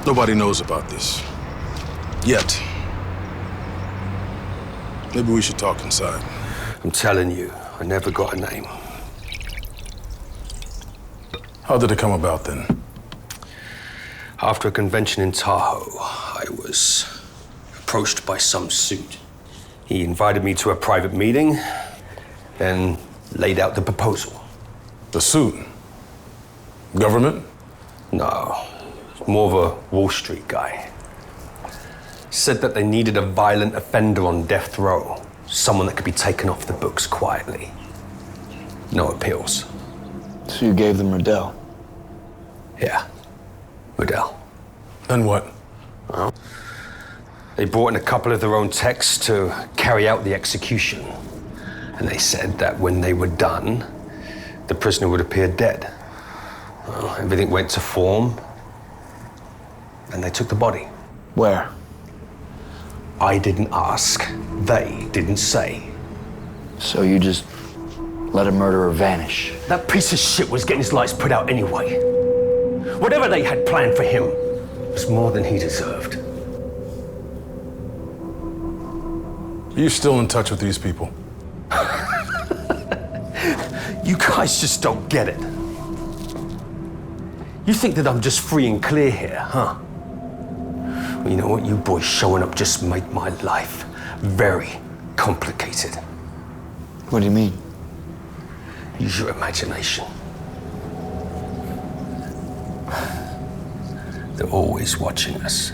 Nobody knows about this. Yet. Maybe we should talk inside. I'm telling you, I never got a name. How did it come about then? After a convention in Tahoe, I was approached by some suit. He invited me to a private meeting, then laid out the proposal. The suit? Government? No, more of a Wall Street guy. Said that they needed a violent offender on death row, someone that could be taken off the books quietly. No appeals. So you gave them Riddell? Yeah, Riddell. Then what? Well, they brought in a couple of their own techs to carry out the execution. And they said that when they were done, the prisoner would appear dead. Well, everything went to form. And they took the body. Where? I didn't ask. They didn't say. So you just let a murderer vanish? That piece of shit was getting his lights put out anyway. Whatever they had planned for him was more than he deserved. Are you still in touch with these people? You guys just don't get it. You think that I'm just free and clear here, huh? Well, you know what? You boys showing up just make my life very complicated. What do you mean? Use your imagination. They're always watching us.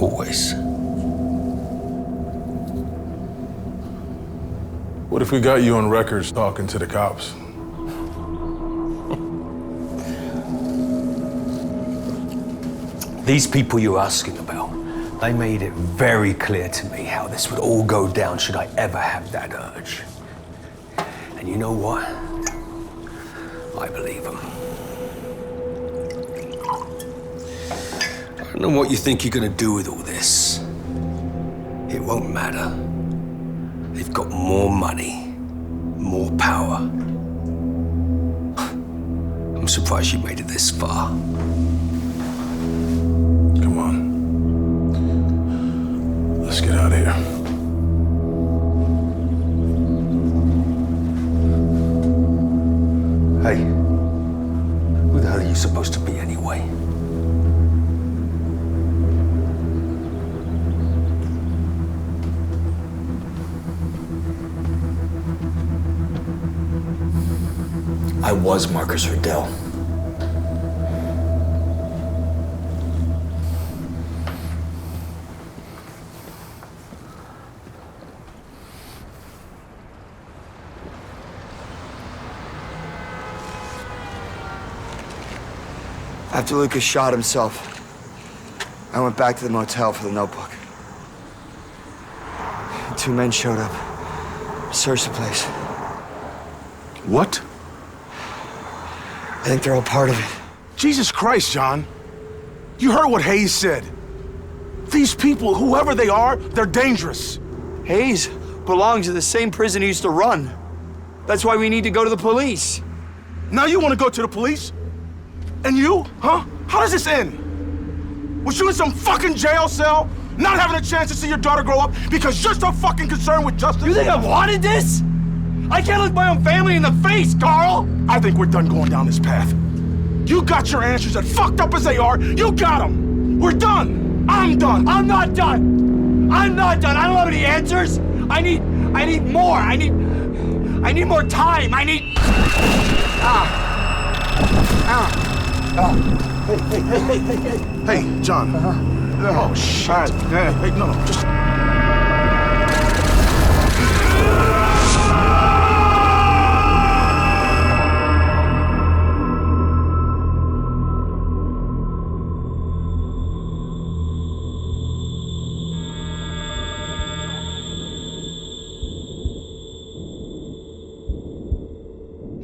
Always. What if we got you on records talking to the cops? These people you're asking about, they made it very clear to me how this would all go down should I ever have that urge. And you know what? I believe them. I don't know what you think you're gonna do with all this. It won't matter. They've got more money, more power. I'm surprised you made it this far. Come on. Let's get out of here. Hey, who the hell are you supposed to be anyway? I was Marcus Riddell. After Lucas shot himself, I went back to the motel for the notebook. Two men showed up, searched the place. What? I think they're all part of it. Jesus Christ, John. You heard what Hayes said. These people, whoever they are, they're dangerous. Hayes belongs to the same prison he used to run. That's why we need to go to the police. Now you want to go to the police? And you, huh? How does this end? Was you in some fucking jail cell, not having a chance to see your daughter grow up because you're so fucking concerned with justice? You think I wanted this? I can't look my own family in the face, Carl! I think we're done going down this path. You got your answers, and fucked up as they are, you got them. We're done. I'm done. I'm not done. I'm not done. I don't have any answers. I need more. I need more time. I need. Hey, John. Oh, shit. Hey, no, just...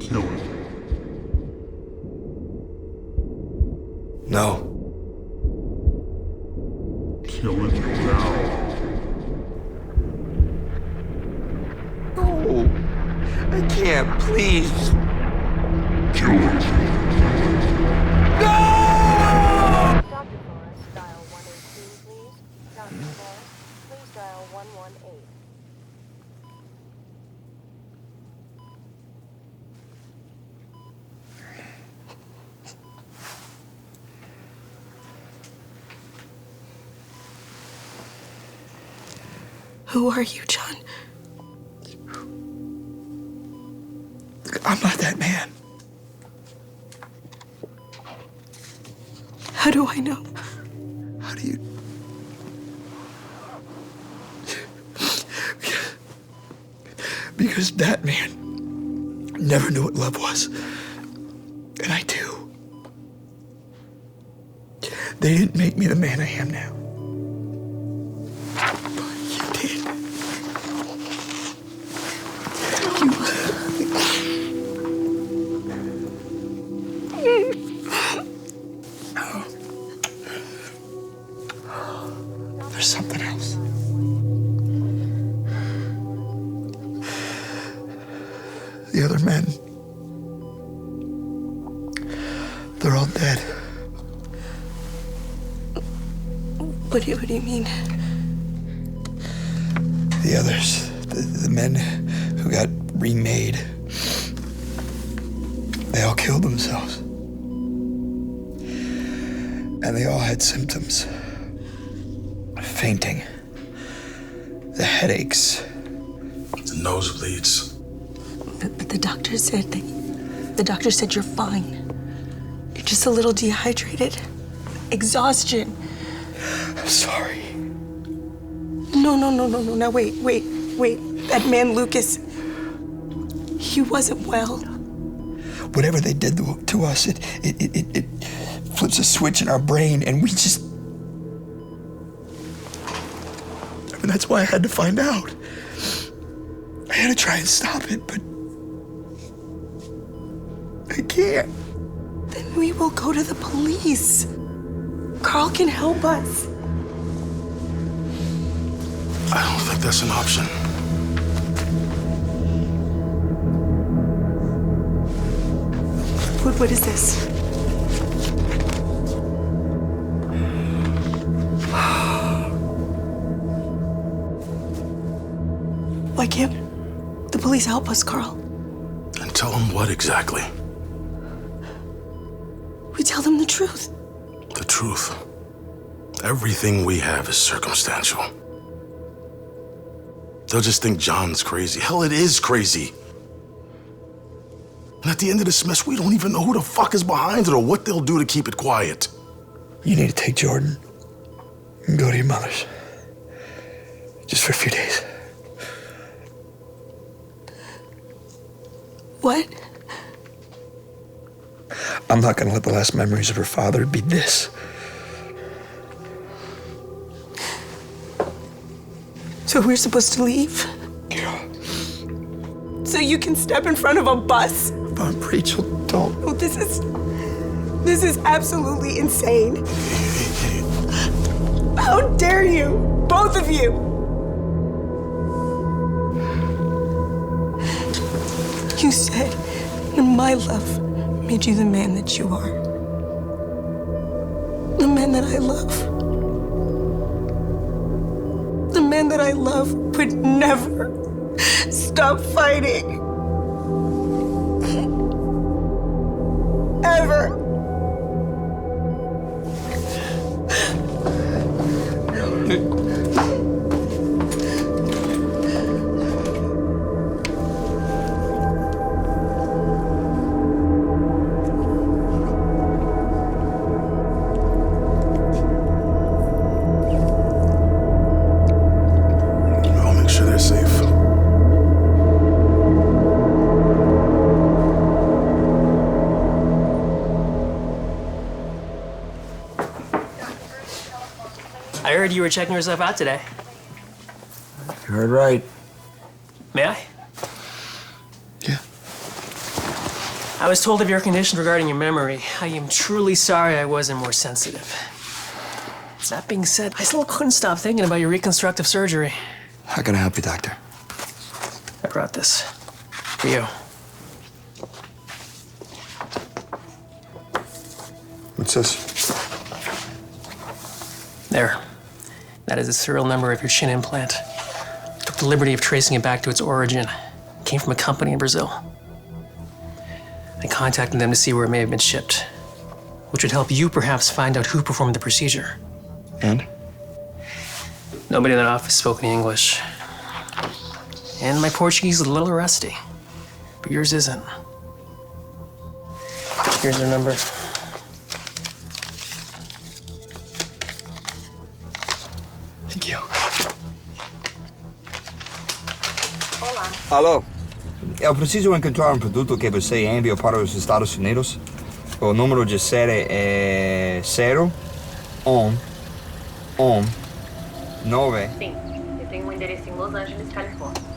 Kill it. No. Kill it now. No. I can't, please. Kill it. No! Dr. Forrest, dial 118, please. Dr. Forrest, please dial 118. Who are you, John? I'm not that man. How do I know? How do you... Because that man never knew what love was. And I do. They didn't make me the man I am now. The other men. They're all dead. What do you mean? The others, the men who got remade, they all killed themselves. And they all had symptoms. Fainting. The headaches. The nosebleeds. But the doctor said you're fine. You're just a little dehydrated. Exhaustion. I'm sorry. No. Now wait. That man Lucas, he wasn't well. Whatever they did to us, it flips a switch in our brain, and we just... I mean, that's why I had to find out. I had to try and stop it, but I can't. Then we will go to the police. Carl can help us. I don't think that's an option. What is this? Why can't the police help us, Carl? And tell them what exactly? We tell them the truth. The truth. Everything we have is circumstantial. They'll just think John's crazy. Hell, it is crazy. And at the end of this mess, we don't even know who the fuck is behind it or what they'll do to keep it quiet. You need to take Jordan and go to your mother's. Just for a few days. What? I'm not gonna let the last memories of her father be this. So we're supposed to leave? Yeah. So you can step in front of a bus? Rachel, don't. Oh, this is absolutely insane. How dare you, both of you? You said my love made you the man that you are. The man that I love. The man that I love would never stop fighting. Ever. I'll make sure they're safe. I heard you were checking yourself out today. You heard right. May I? Yeah. I was told of your condition regarding your memory. I am truly sorry I wasn't more sensitive. That being said, I still couldn't stop thinking about your reconstructive surgery. How can I help you, doctor? I brought this for you. What's this? There. That is the serial number of your chin implant. Took the liberty of tracing it back to its origin. It came from a company in Brazil. I contacted them to see where it may have been shipped, which would help you perhaps find out who performed the procedure. And? Nobody in that office spoke any English. And my Portuguese is a little rusty, but yours isn't. Here's their number. Thank you. Alô? Eu preciso encontrar um produto que você enviou para os Estados Unidos. O número de série é 0119. Sim, eu tenho um endereço em Los Angeles, Califórnia.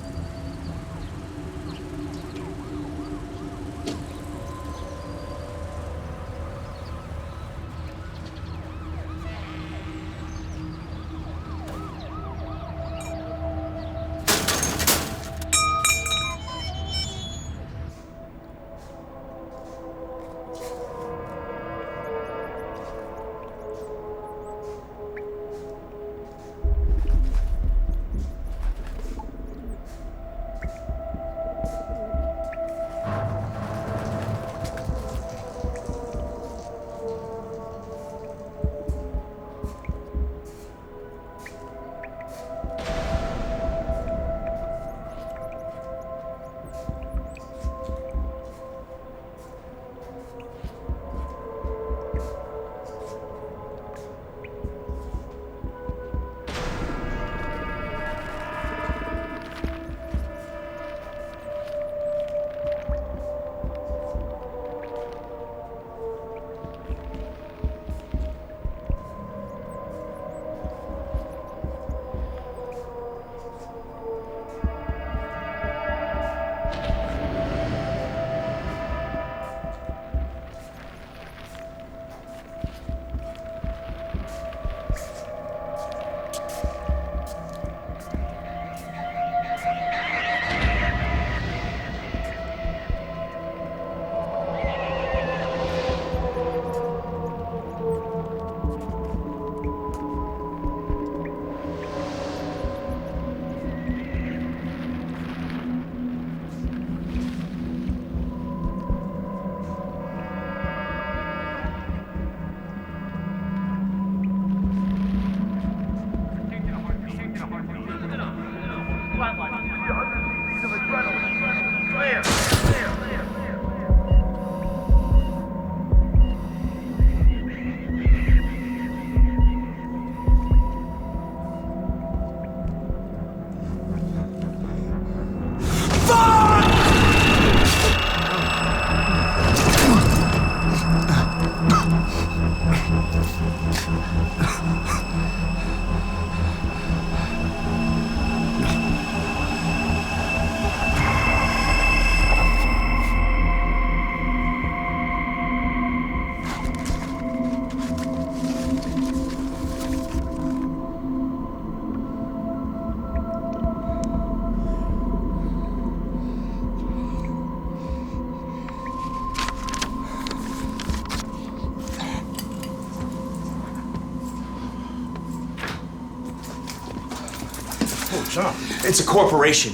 John. It's a corporation.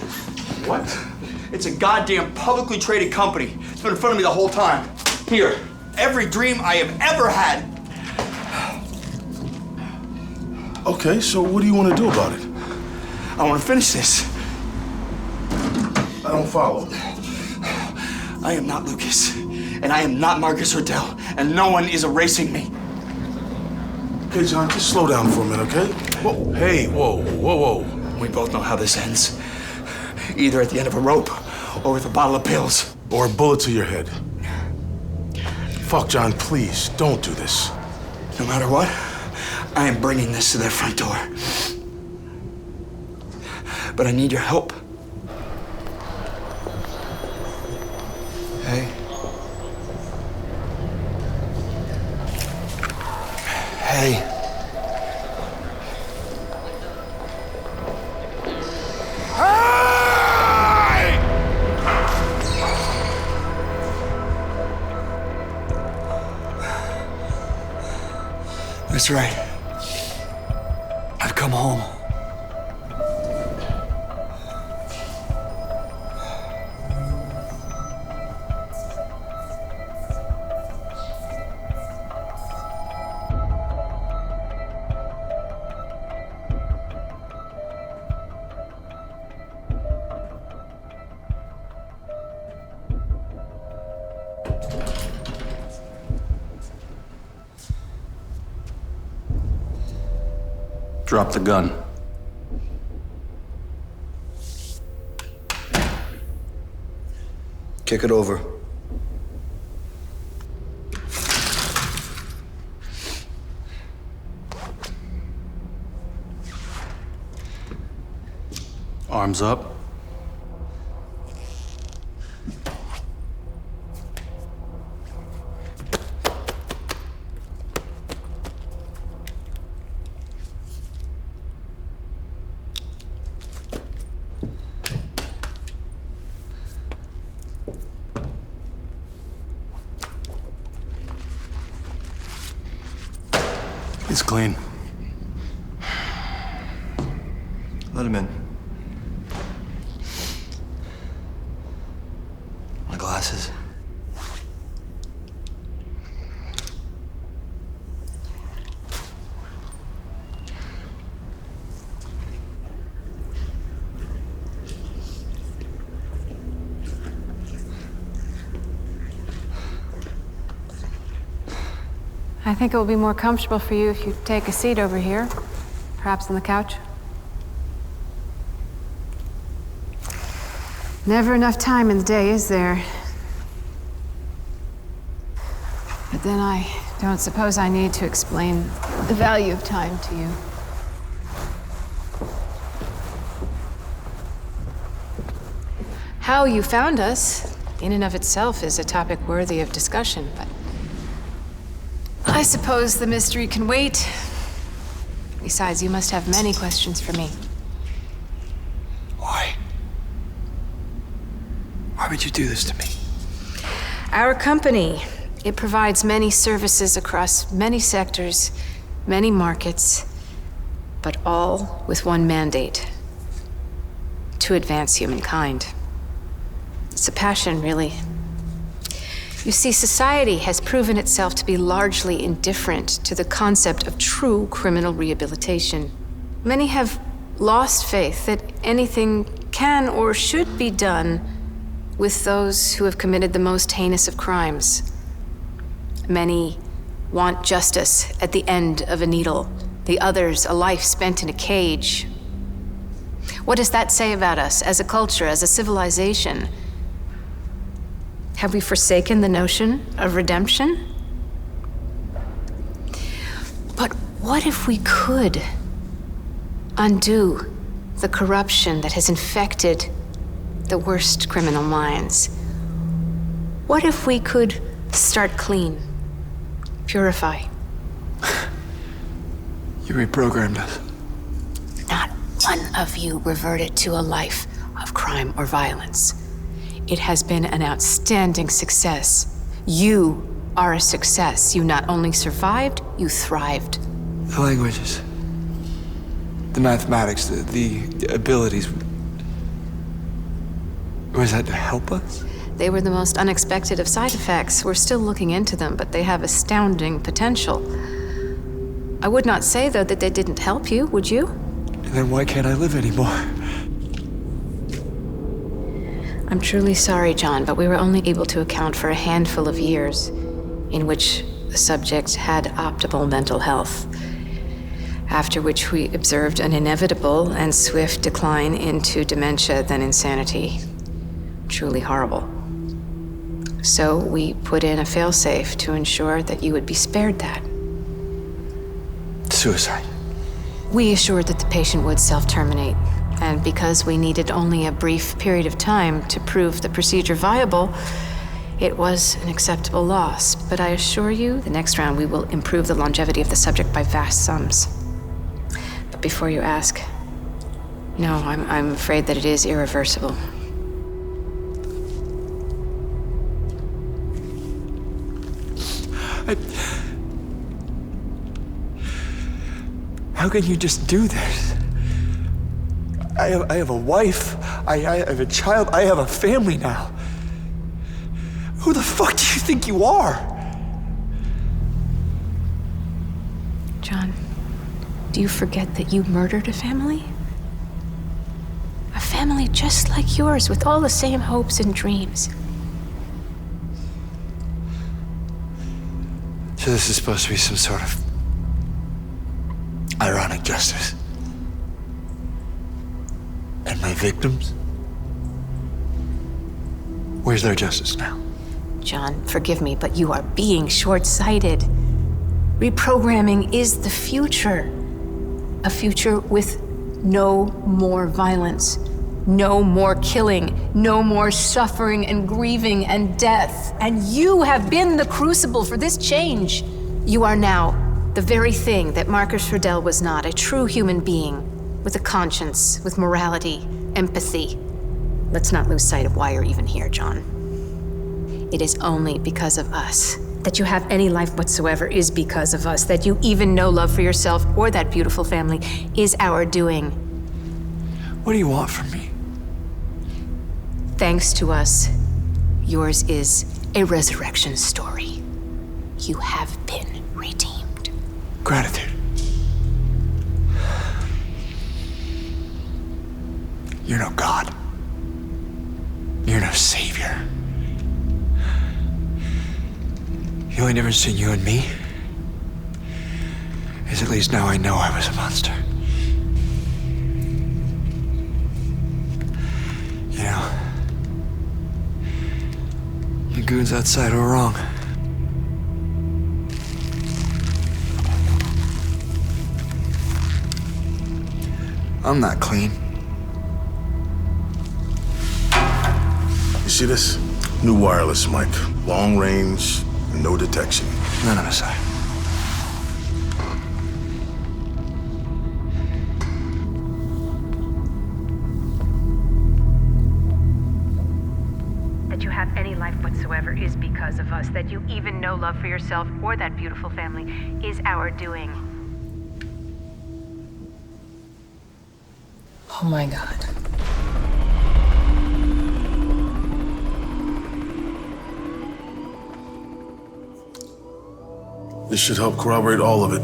What? It's a goddamn publicly traded company. It's been in front of me the whole time. Here, every dream I have ever had. Okay, so what do you want to do about it? I want to finish this. I don't follow. I am not Lucas, and I am not Marcus Riddell, and no one is erasing me. Okay, John, just slow down for a minute, okay? Whoa, hey, whoa. We both know how this ends. Either at the end of a rope, or with a bottle of pills. Or a bullet to your head. Fuck, John, please, don't do this. No matter what, I am bringing this to their front door. But I need your help. Hey. Hey. That's right. I've come home. Drop the gun. Kick it over. Arms up. It's clean. Let him in. My glasses. I think it will be more comfortable for you if you take a seat over here, perhaps on the couch. Never enough time in the day, is there? But then I don't suppose I need to explain the value of time to you. How you found us, in and of itself, is a topic worthy of discussion, but I suppose the mystery can wait. Besides, you must have many questions for me. Why? Why would you do this to me? Our company, it provides many services across many sectors, many markets, but all with one mandate: to advance humankind. It's a passion, really. You see, society has proven itself to be largely indifferent to the concept of true criminal rehabilitation. Many have lost faith that anything can or should be done with those who have committed the most heinous of crimes. Many want justice at the end of a needle, the others a life spent in a cage. What does that say about us as a culture, as a civilization? Have we forsaken the notion of redemption? But what if we could undo the corruption that has infected the worst criminal minds? What if we could start clean, purify? You reprogrammed us. Not one of you reverted to a life of crime or violence. It has been an outstanding success. You are a success. You not only survived, you thrived. The languages. The mathematics, the abilities. Was that to help us? They were the most unexpected of side effects. We're still looking into them, but they have astounding potential. I would not say, though, that they didn't help you, would you? Then why can't I live anymore? I'm truly sorry, John, but we were only able to account for a handful of years in which the subject had optimal mental health, after which we observed an inevitable and swift decline into dementia, then insanity. Truly horrible. So we put in a failsafe to ensure that you would be spared that. Suicide. We assured that the patient would self-terminate, and because we needed only a brief period of time to prove the procedure viable, it was an acceptable loss. But I assure you, the next round we will improve the longevity of the subject by vast sums. But before you ask, no, I'm afraid that it is irreversible. How can you just do this? I have a wife, I have a child, I have a family now. Who the fuck do you think you are? John, do you forget that you murdered a family? A family just like yours, with all the same hopes and dreams. So this is supposed to be some sort of ironic justice. And my victims? Where's their justice now? John, forgive me, but you are being short-sighted. Reprogramming is the future. A future with no more violence, no more killing, no more suffering and grieving and death. And you have been the crucible for this change. You are now the very thing that Marcus Friedel was not, a true human being with a conscience, with morality, empathy. Let's not lose sight of why you're even here, John. It is only because of us. That you have any life whatsoever is because of us. That you even know love for yourself or that beautiful family is our doing. What do you want from me? Thanks to us, yours is a resurrection story. You have been redeemed. Gratitude. You're no God. You're no savior. The only difference between you and me is at least now I know I was a monster. You know, the goons outside were wrong. I'm not clean. You see this? New wireless mic. Long range, no detection. None of us are. That you have any life whatsoever is because of us. That you even know love for yourself or that beautiful family is our doing. Oh my God. This should help corroborate all of it.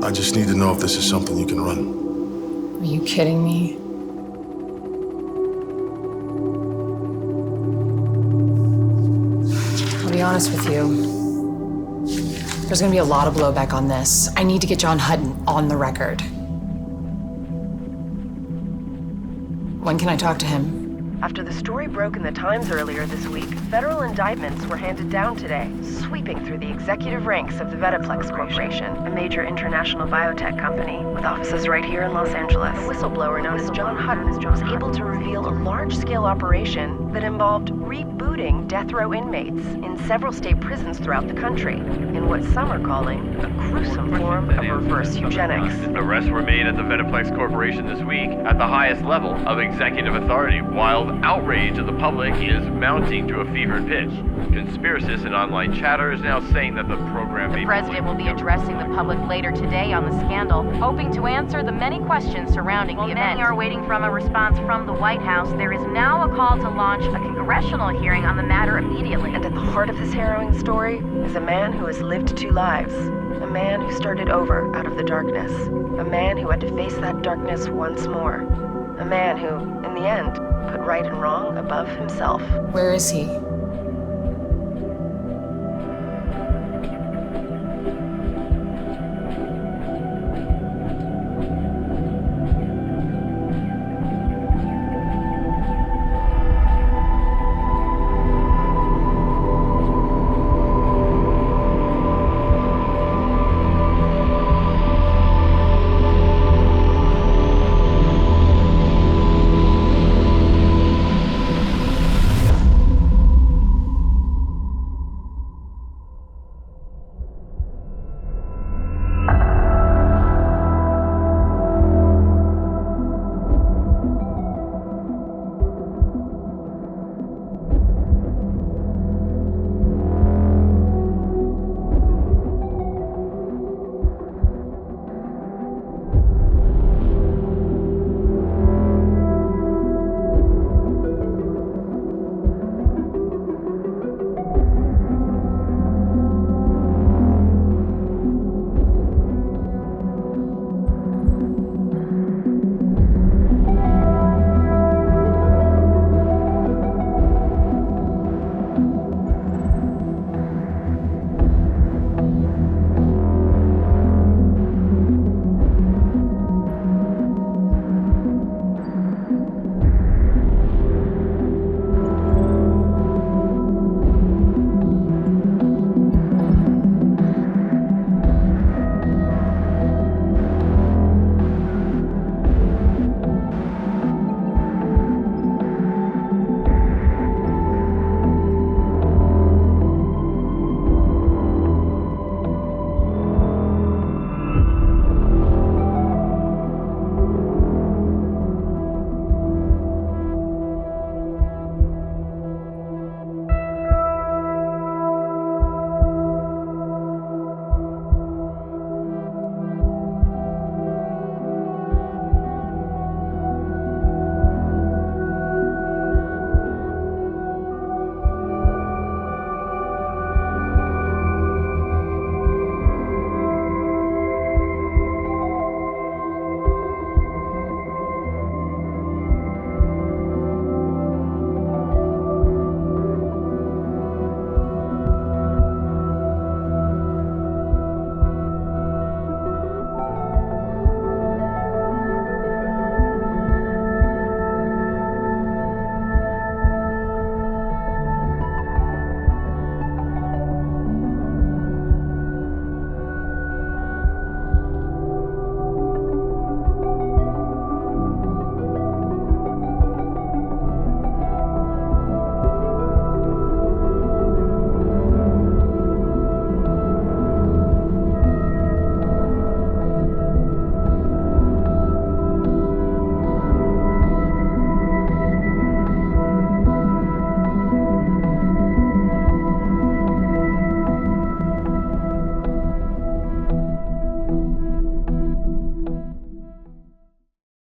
I just need to know if this is something you can run. Are you kidding me? I'll be honest with you. There's gonna be a lot of blowback on this. I need to get John Hutton on the record. When can I talk to him? After the story broke in the Times earlier this week, federal indictments were handed down today, sweeping through the executive ranks of the Vetaplex Corporation, a major international biotech company with offices right here in Los Angeles. A whistleblower known as John Hutton was able to reveal a large-scale operation that involved rebooting death row inmates in several state prisons throughout the country in what some are calling a gruesome form of reverse eugenics. Arrests were made at the Vetiplex Corporation this week at the highest level of executive authority, while outrage of the public is mounting to a fevered pitch. Conspiracists and online chatter is now saying that the program The president will be addressing the public later today on the scandal, hoping to answer the many questions surrounding the event. Many are waiting from a response from the White House. There is now a call to launch a congressional hearing on the matter immediately. And at the heart of this harrowing story is a man who has lived two lives. A man who started over out of the darkness. A man who had to face that darkness once more. A man who, in the end, put right and wrong above himself. Where is he?